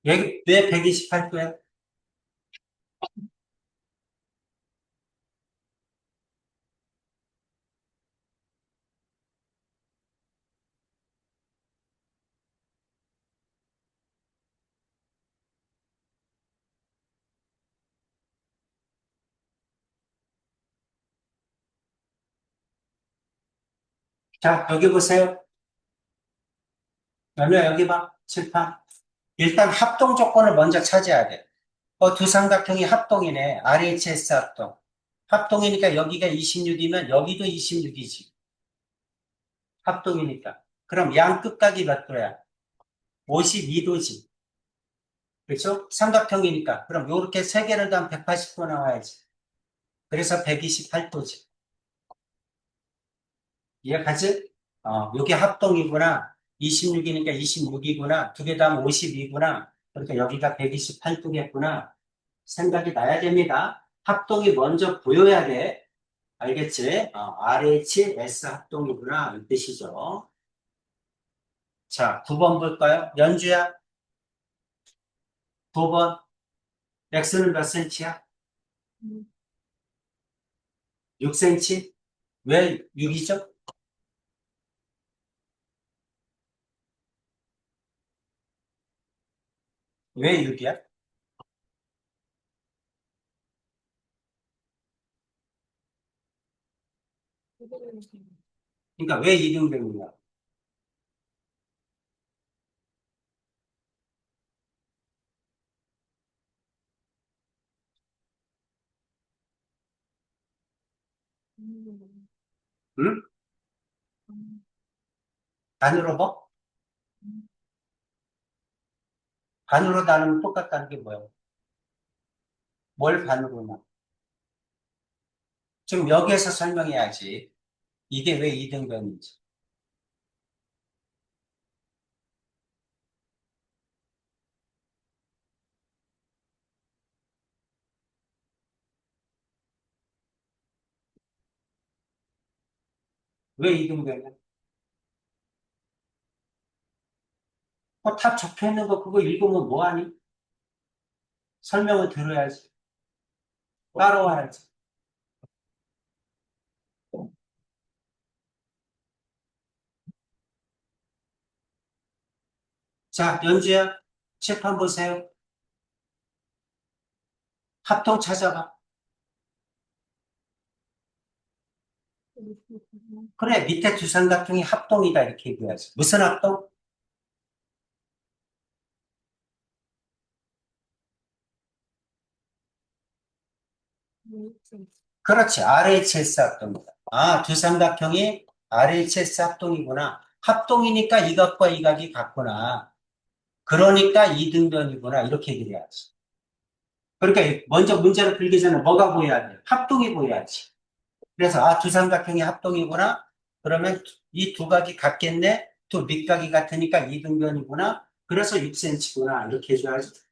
왜 128도야? 자, 여기 보세요. 연우야, 여기 봐. 칠판. 일단 합동 조건을 먼저 찾아야 돼. 두 삼각형이 합동이네. RHS 합동. 합동이니까 여기가 26이면 여기도 26이지. 합동이니까. 그럼 양 끝각이 몇 도야? 52도지. 그렇죠? 삼각형이니까. 그럼 요렇게 세 개를 더하면 180도 나와야지. 그래서 128도지. 이해가지? 요게 합동이구나. 26이니까 26이구나. 두 개 더하면 52구나. 그러니까 여기가 128도겠구나. 생각이 나야 됩니다. 합동이 먼저 보여야 돼. 알겠지? RHS 합동이구나. 이 뜻이죠. 자, 9번 볼까요? 연주야, 9번. X는 몇 센치야? 6cm? 왜 6이죠? 왜 6이야? 그러니까 왜 이등병이야? 응? 반으로 뭐? 반으로 나누면 똑같다는 게 뭐야? 뭘 반으로 나? 지금 여기에서 설명해야지. 이게 왜 이등병인지. 왜 이등병이야? 다 적혀 있는 거 그거 읽으면 뭐하니? 설명을 들어야지. 따라와야지. 자, 연주야, 칠판 보세요. 합동 찾아봐. 그래, 밑에 두 삼각형이 합동이다. 이렇게 얘기해야지. 무슨 합동? 그렇지. RHS 합동이다. 두 삼각형이 RHS 합동이구나. 합동이니까 이 각과 이 각이 같구나. 그러니까 이등변이구나. 이렇게 얘기를 해야지. 그러니까 먼저 문제를 풀기 전에 뭐가 보여야 돼? 합동이 보여야지. 그래서 두 삼각형이 합동이구나. 그러면 이 두 각이 같겠네. 두 밑각이 같으니까 이등변이구나. 그래서 6cm구나. 이렇게 해줘야지.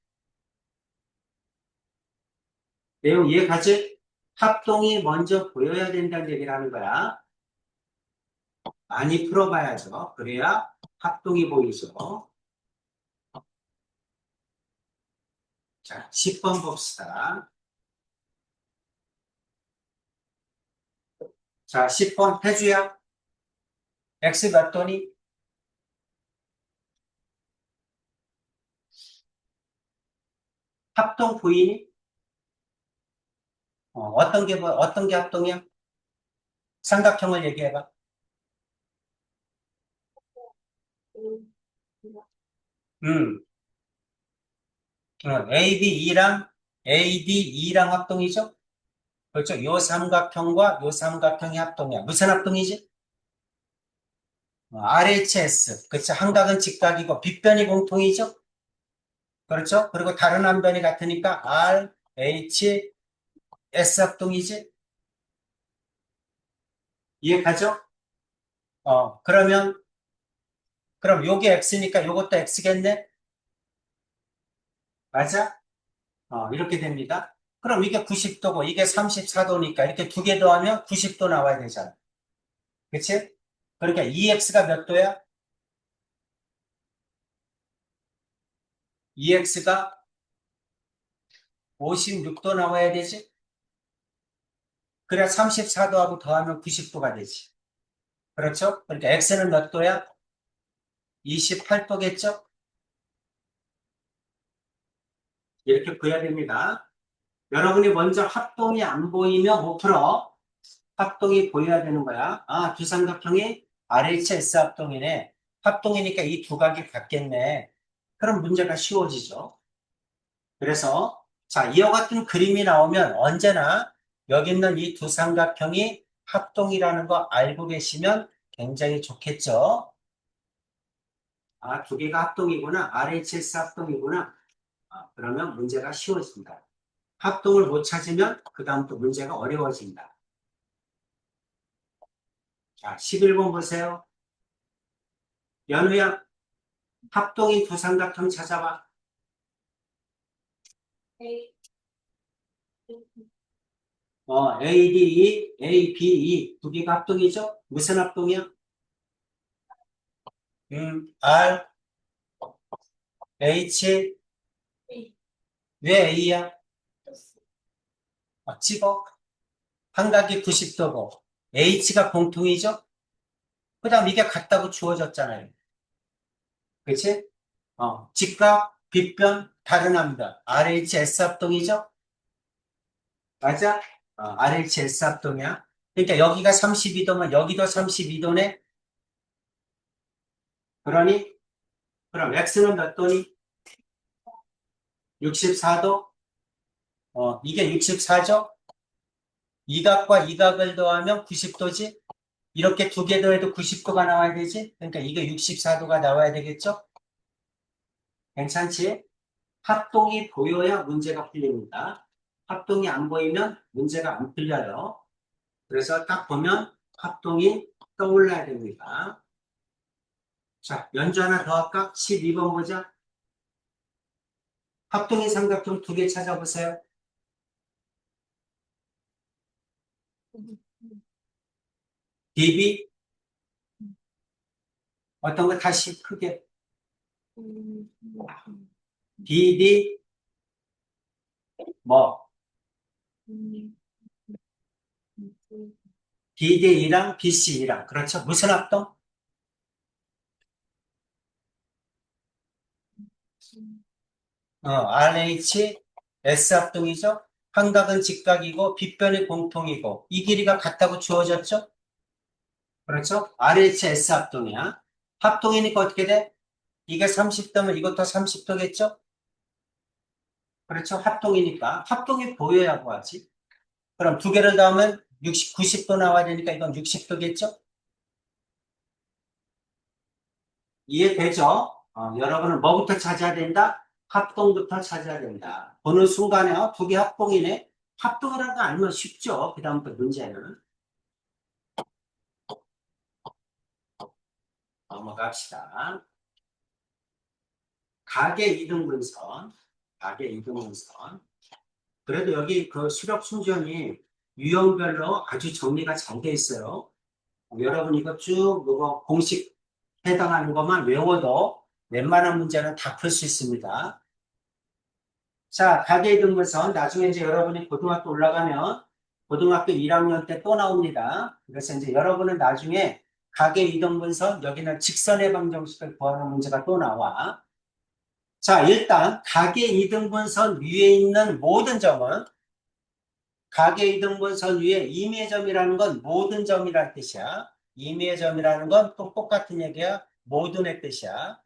내용 이해가지? 합동이 먼저 보여야 된다는 얘기를 하는 거야. 많이 풀어봐야죠. 그래야 합동이 보이죠. 자, 10번 봅시다. 자, 10번 해주야. X 봤더니 합동 보이니? 어떤 게 합동이야? 삼각형을 얘기해봐. 음, ADE랑 합동이죠? 그렇죠? 요 삼각형과 요 삼각형이 합동이야. 무슨 합동이지? RHS. 그렇죠? 한각은 직각이고 빗변이 공통이죠? 그렇죠? 그리고 다른 한 변이 같으니까 RHS 합동이지? 이해가죠? 그럼 요게 X니까 요것도 X겠네? 맞아? 이렇게 됩니다. 그럼 이게 90도고 이게 34도니까 이렇게 두 개 더하면 90도 나와야 되잖아. 그치? 그러니까 EX가 몇 도야? EX가 56도 나와야 되지? 그래야 34도하고 더하면 90도가 되지. 그렇죠? 그러니까 X는 몇 도야? 28도겠죠? 이렇게 구해야 됩니다. 여러분이 먼저 합동이 안 보이면 못 풀어. 합동이 보여야 되는 거야. 두 삼각형이 RHS 합동이네. 합동이니까 이 두 각이 같겠네. 그럼 문제가 쉬워지죠. 그래서 자, 이와 같은 그림이 나오면 언제나 여기 있는 이 두 삼각형이 합동이라는 거 알고 계시면 굉장히 좋겠죠. 두 개가 합동이구나. RHS 합동이구나. 그러면 문제가 쉬워진다. 합동을 못 찾으면 그 다음 또 문제가 어려워진다. 자, 11번 보세요. 연우야, 합동인 두 삼각형 찾아봐. ADE, ABE 두 개가 합동이죠? 무슨 합동이야? R, H, 왜 A야? 찍어. 한각이 90도고 H가 공통이죠? 그 다음 이게 같다고 주어졌잖아요. 그치? 직각, 빗변, 다른합니다. RHS 합동이죠? 맞아? RHS 합동이야. 그러니까 여기가 32도면 여기도 32도네? 그러니? 그럼 X는 몇 도니? 64도? 이게 64죠? 이 각과 이 각을 더하면 90도지? 이렇게 두 개 더해도 90도가 나와야 되지? 그러니까 이게 64도가 나와야 되겠죠? 괜찮지? 합동이 보여야 문제가 풀립니다. 합동이 안 보이면 문제가 안 풀려요. 그래서 딱 보면 합동이 떠올라야 됩니다. 자, 연주 하나 더 할까? 12번 보자. 합동의 삼각형 두 개 찾아보세요. DB, 어떤 거 다시 크게. BD, 뭐, BD이랑 BC이랑. 그렇죠? 무슨 합동? RH, S 합동이죠? 한각은 직각이고 빗변이 공통이고 이 길이가 같다고 주어졌죠? 그렇죠? RHS 합동이야. 합동이니까 어떻게 돼? 이게 30도면 이것도 30도겠죠? 그렇죠? 합동이니까. 합동이 보여야 구하지. 그럼 두 개를 더하면 90도 나와야 되니까 이건 60도겠죠? 이해되죠? 여러분은 뭐부터 찾아야 된다? 합동부터 찾아야 된다. 보는 순간에 두 개 합동이네? 합동이라는 거 알면 쉽죠? 그 다음부터 문제는. 넘어갑시다. 가계 이등분선. 가계 이등분선. 그래도 여기 그 수력 순전이 유형별로 아주 정리가 잘 돼 있어요. 여러분 이거 쭉 그거 공식 해당하는 것만 외워도 웬만한 문제는 다 풀 수 있습니다. 자, 가계이등분선 나중에 이제 여러분이 고등학교 올라가면 고등학교 1학년 때 또 나옵니다. 그래서 이제 여러분은 나중에 가계이등분선 여기는 직선의 방정식을 구하는 문제가 또 나와. 자, 일단 가계이등분선 위에 있는 모든 점은 가계 이등분선 위에 임의의 점이라는 건 모든 점이라는 뜻이야. 임의의 점이라는 건 또 똑같은 얘기야. 모든의 뜻이야.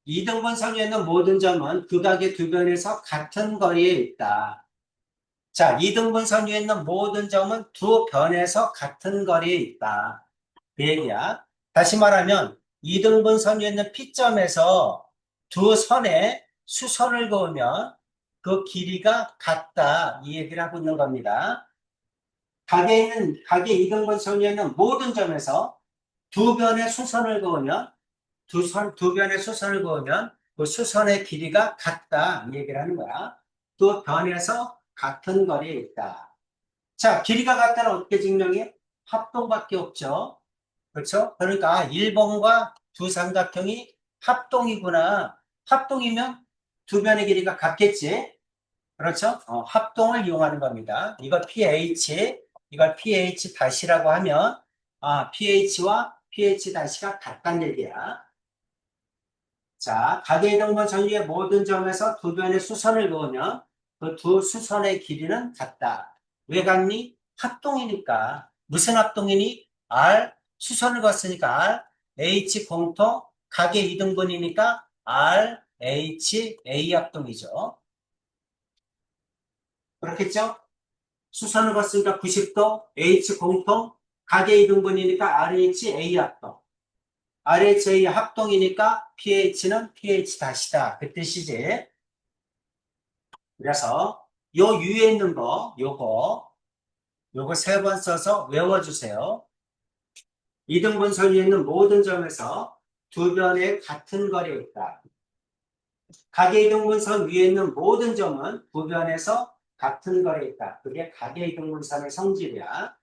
이등분선 위에 있는 모든 점은 극악의 두 변에서 같은 거리에 있다. 자, 이등분선 위에 있는 모든 점은 두 변에서 같은 거리에 있다. 그 얘기야. 다시 말하면 이등분선 위에 있는 P점에서 두 선에 수선을 그으면 그 길이가 같다. 이 얘기를 하고 있는 겁니다. 가게 이등분선 위에 있는 모든 점에서 두 변의 수선을 그으면 두 변의 수선을 그으면 그 수선의 길이가 같다. 이 얘기를 하는 거야. 두 변에서 같은 거리에 있다. 자, 길이가 같다는 어떻게 증명해? 합동밖에 없죠. 그렇죠? 그러니까 1번과 두 삼각형이 합동이구나. 합동이면 두 변의 길이가 같겠지. 그렇죠? 합동을 이용하는 겁니다. 이걸 pH, 이걸 pH 다시라고 하면 pH와 pH 다시가 같다는 얘기야. 자, 가계등분 전류의 모든 점에서 두 변의 수선을 그으면 그 두 수선의 길이는 같다. 왜 같니? 합동이니까. 무슨 합동이니? R, 수선을 그었으니까 R, H 공통, 가계 이등분이니까 R, H, A 합동이죠. 그렇겠죠? 수선을 그었으니까 90도, H 공통, 가계 이등분이니까 RH, A 합동. RHA 합동이니까 pH는 pH 다시다. 그 뜻이지. 그래서 요 위에 있는 거, 요거 세 번 써서 외워주세요. 이등분선 위에 있는 모든 점에서 두 변의 같은 거리에 있다. 가계 이등분선 위에 있는 모든 점은 두 변에서 같은 거리에 있다. 그게 가계 이등분선의 성질이야.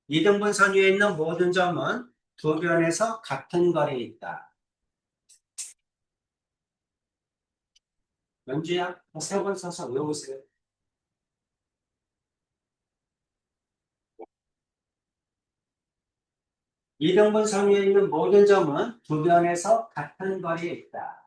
이등분선 위에 있는 모든 점은 두 변에서 같은 거리에 있다. 연주야, 세 번 써서 외우세요. 이등분선 위에 있는 모든 점은 두 변에서 같은 거리에 있다.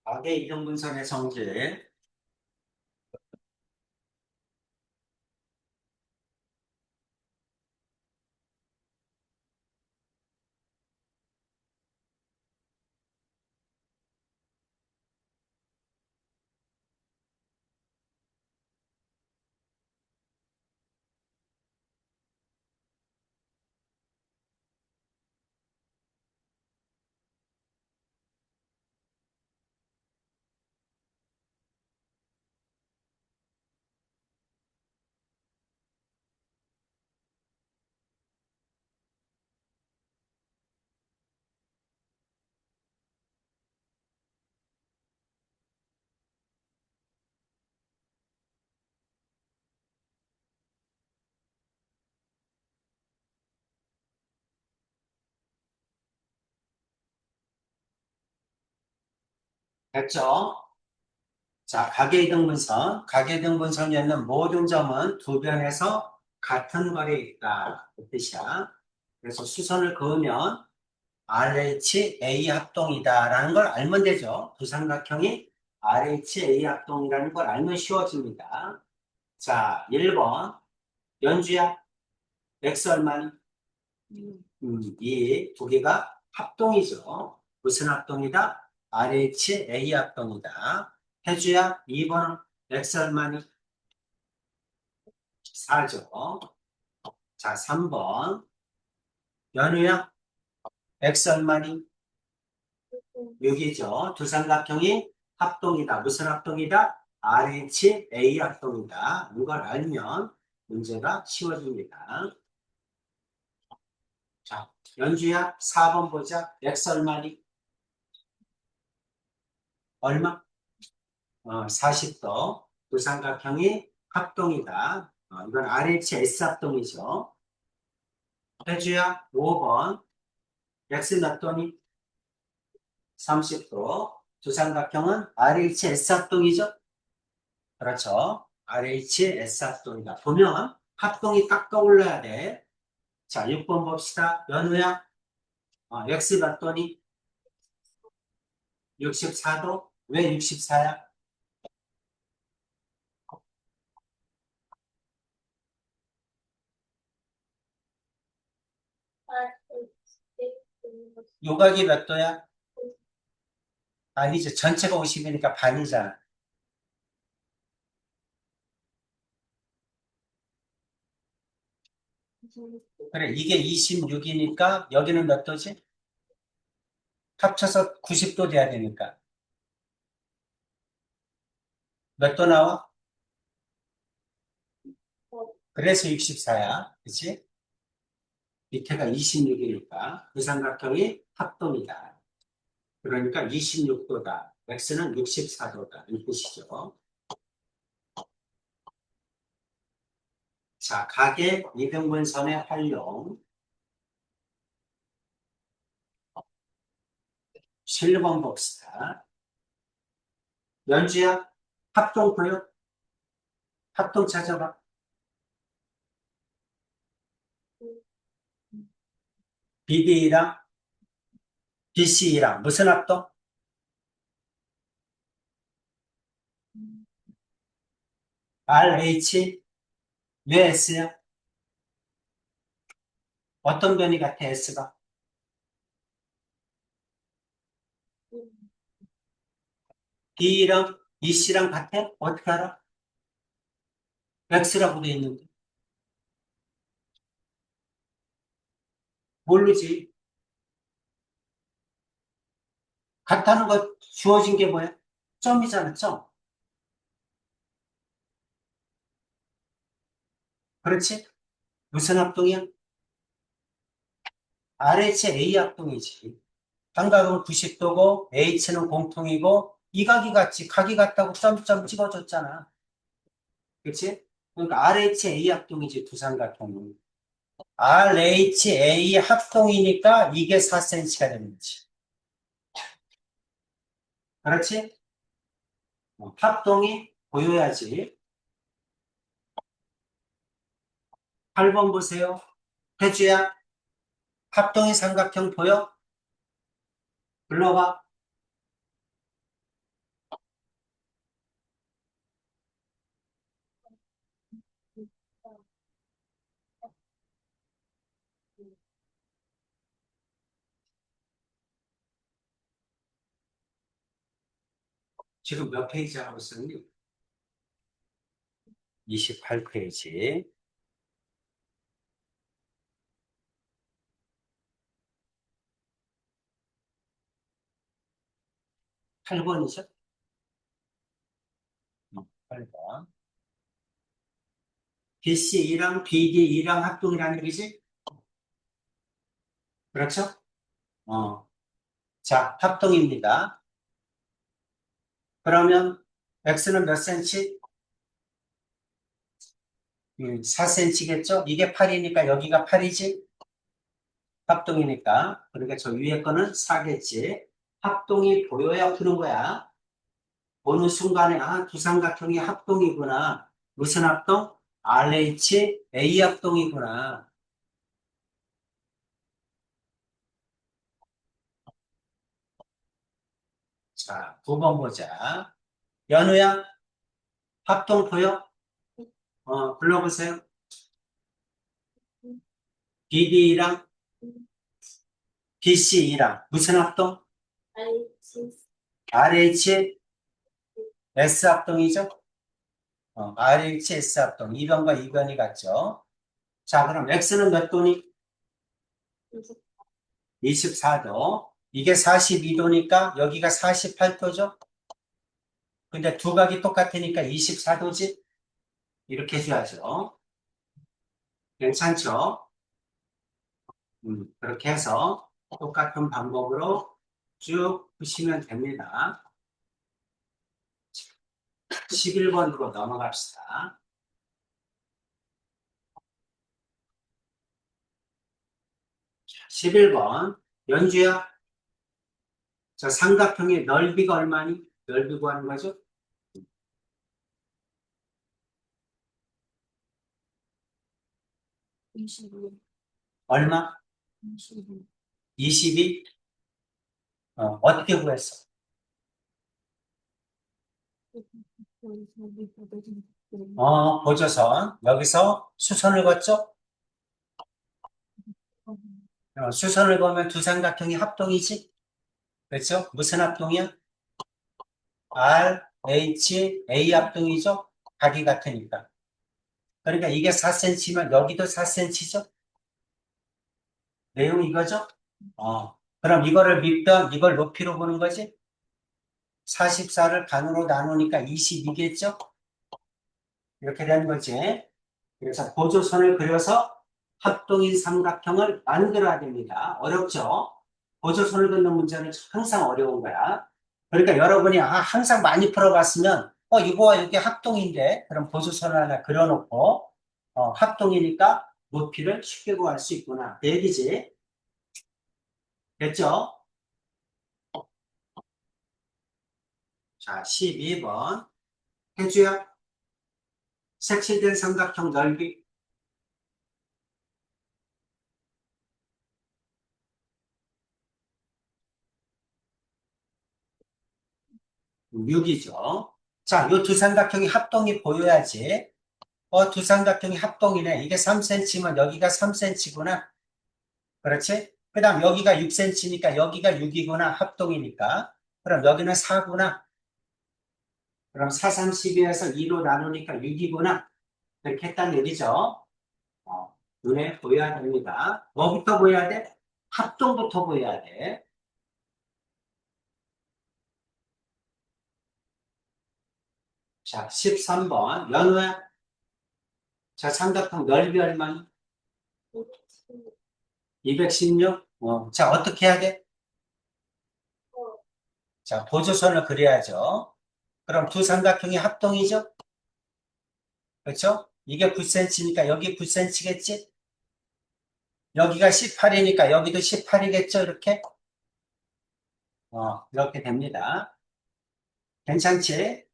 악의 이등분선의 성질. 됐죠? 자, 가계이등분선. 가계이등분선에 있는 모든 점은 두 변에서 같은 거리에 있다. 그 뜻이야. 그래서 수선을 그으면 RHA 합동이다라는 걸 알면 되죠. 두 삼각형이 RHA 합동이라는 걸 알면 쉬워집니다. 자, 1번. 연주야, X 얼마니? 이 두 개가 합동이죠. 무슨 합동이다? RHA 합동이다. 해주야, 2번은 X 얼마니? 4죠. 자, 3번. 연우야, X 얼마니? 6이죠. 두 삼각형이 합동이다. 무슨 합동이다? RHA 합동이다. 이걸 알면 문제가 쉬워집니다. 자, 연주야, 4번 보자. X 얼마니? 얼마? 40도. 두 삼각형이 합동이다. 이건 RHS 합동이죠. 해주야, 5번. X 몇 도니? 30도. 두 삼각형은 RHS 합동이죠? 그렇죠. RHS 합동이다. 보면 합동이 딱 떠올라야 돼. 자, 6번 봅시다. 연우야, X 몇 도니? 64도? 왜 64야? 요각이 몇 도야? 아니죠. 전체가 50이니까 반이잖아. 그래, 이게 26이니까 여기는 몇 도지? 합쳐서 90도 돼야 되니까. 몇 도 나와? 그래서 64야. 그치? 밑에가 26이니까 그 삼각형이 합동이다. 그러니까 26도다. x는 64도다. 이 뜻이죠. 자, 가계 이등분선의 활용. 7번 봅시다. 연주야, 합동 보여? 합동 찾아봐. BD랑 BC랑 무슨 합동? RH 왜 S야? 어떤 변이 같아 S가? B랑 EC랑 같아? 어떻게 알아? X라고 돼 있는데. 모르지. 같다는 거 주어진 게 뭐야? 점이잖아, 점. 그렇지? 무슨 합동이야? RHA 합동이지. 삼각은 90도고 H는 공통이고 이 각이 같지. 각이 같다고 점점 찍어줬잖아. 그렇지? 그러니까 RHA 합동이지 두 삼각형은. RHA 합동이니까 이게 4cm가 되는 거지. 그렇지? 합동이 보여야지. 8번 보세요. 해주야. 합동이 삼각형 보여? 불러봐. 지금 몇 페이지 하고 있었니? 28페이지. 8번이죠? 8번. BC2랑 BD2랑 합동이라는 얘기지? 그렇죠? 어. 자, 합동입니다. 그러면 X는 몇 cm? 4cm겠죠? 이게 8이니까 여기가 8이지? 합동이니까. 그러니까 저 위에 거는 4겠지. 합동이 보여야 푸는 거야. 보는 순간에, 아, 두 삼각형이 합동이구나. 무슨 합동? RHA 합동이구나. 자, 9번 보자. 연우야, 합동 보여? 불러보세요. BD랑 BC랑 무슨 합동? RHS 합동이죠? RHS 합동. 2번과 2번이 같죠? 자, 그럼 X는 몇 도니? 24도. 이게 42도니까 여기가 48도죠? 근데 두 각이 똑같으니까 24도지? 이렇게 해줘야죠. 괜찮죠? 그렇게 해서 똑같은 방법으로 쭉 푸시면 됩니다. 11번으로 넘어갑시다. 11번. 연주야, 저 삼각형의 넓이가 얼마니? 넓이 구하는 거죠? 얼마? 22? 어떻게 구했어? 보조선. 여기서 수선을 걷죠? 수선을 거면 두 삼각형이 합동이지? 그렇죠? 무슨 합동이야? R, H, A 합동이죠? 각이 같으니까. 그러니까 이게 4cm면 여기도 4cm죠? 내용 이거죠? 그럼 이거를 밑변, 이걸 높이로 보는 거지? 44를 반으로 나누니까 22겠죠? 이렇게 되는 거지. 그래서 보조선을 그려서 합동인 삼각형을 만들어야 됩니다. 어렵죠? 보조선을 긋는 문제는 항상 어려운 거야. 그러니까 여러분이 항상 많이 풀어봤으면 이거와 이게 합동인데 그럼 보조선을 하나 그려놓고 합동이니까 높이를 쉽게 구할 수 있구나. 그 얘기지. 됐죠? 자, 12번. 해주야. 색칠된 삼각형 넓이 6이죠. 자, 이 두 삼각형이 합동이 보여야지. 두 삼각형이 합동이네. 이게 3cm면 여기가 3cm구나. 그렇지? 그 다음 여기가 6cm니까 여기가 6이구나. 합동이니까. 그럼 여기는 4구나. 그럼 4, 32에서 2로 나누니까 6이구나. 이렇게 했다는 얘기죠. 눈에 보여야 됩니다. 뭐부터 보여야 돼? 합동부터 보여야 돼. 자, 13번. 연우야. 자, 삼각형 넓이 얼마니? 216? 자, 어떻게 해야 돼? 자, 보조선을 그려야죠. 그럼 두 삼각형이 합동이죠? 그렇죠? 이게 9cm니까 여기 9cm겠지? 여기가 18이니까 여기도 18이겠죠? 이렇게? 이렇게 됩니다. 괜찮지?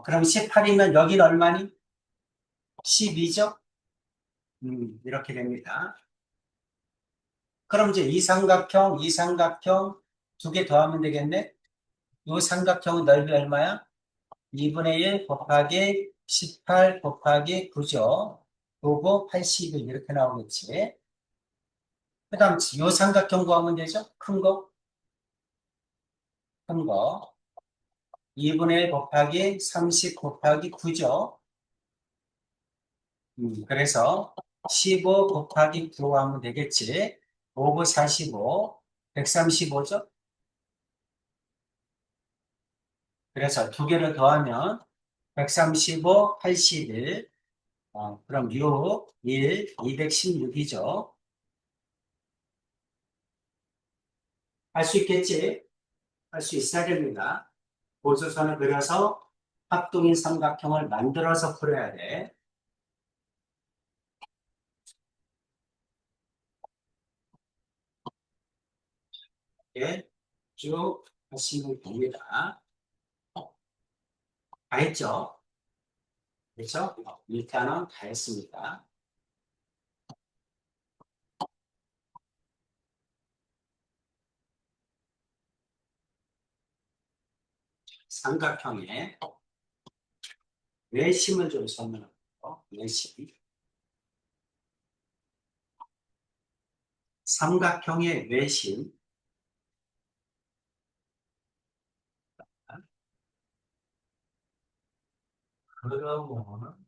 그럼 18이면 여기는 얼마니? 12죠? 이렇게 됩니다. 그럼 이제 이 삼각형 두 개 더하면 되겠네? 이 삼각형의 넓이 얼마야? 2분의 1 곱하기 18 곱하기 9죠. 요거 81 이렇게 나오겠지. 그 다음 요 삼각형 구하면 되죠? 큰 거, 큰 거. 2분의 1 곱하기 30 곱하기 9죠. 그래서 15 곱하기 9 하면 되겠지. 5구 45, 135죠? 그래서 두 개를 더하면 135, 81, 그럼 6, 1, 216이죠. 할 수 있겠지? 할 수 있어야 됩니다. 보조선을 그려서 합동인 삼각형을 만들어서 풀어야 돼. 이렇게 쭉 하시면 됩니다. 다 했죠? 그렇죠? 일단은 다 했습니다. 삼각형의 외심을 좀 설명할게요. 외심. 삼각형의 외심. 그러면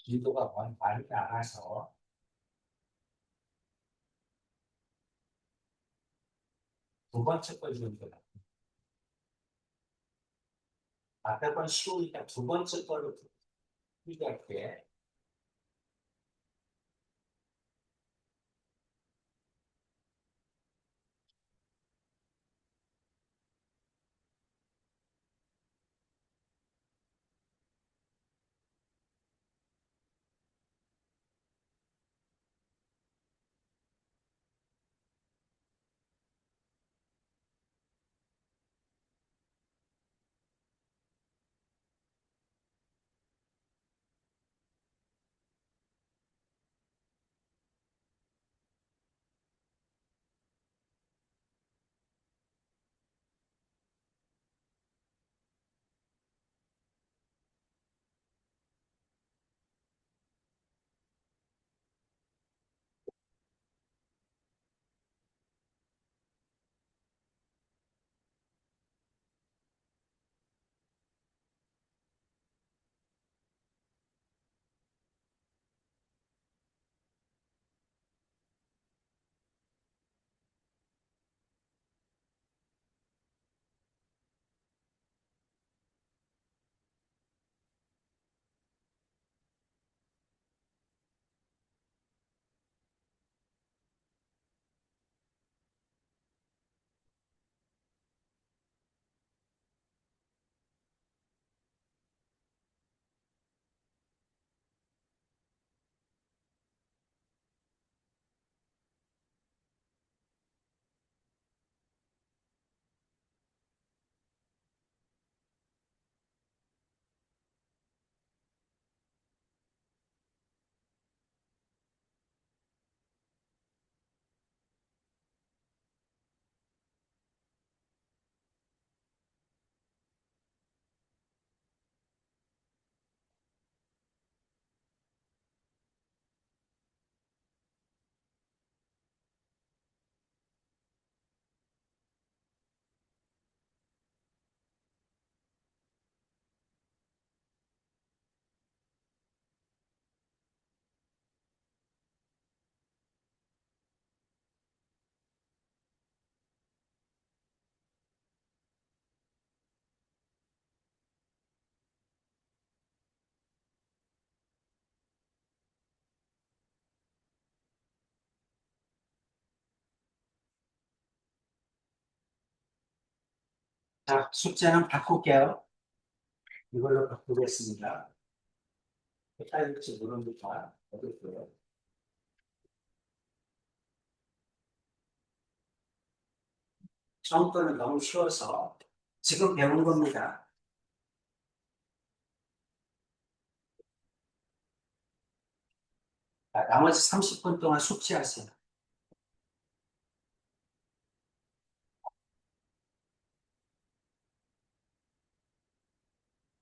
길도가 많이 나가서 두 번째 걸 주면 돼요. 앞에 건 쉬우니까 두 번째 걸로 풀이할게. 자, 숙제는 바꿀게요. 이걸로 바꾸겠습니다. 타일치 누릅니다. 어딨고요? 처음 거는 너무 쉬워서 지금 배운 겁니다. 자, 나머지 30분 동안 숙제하세요.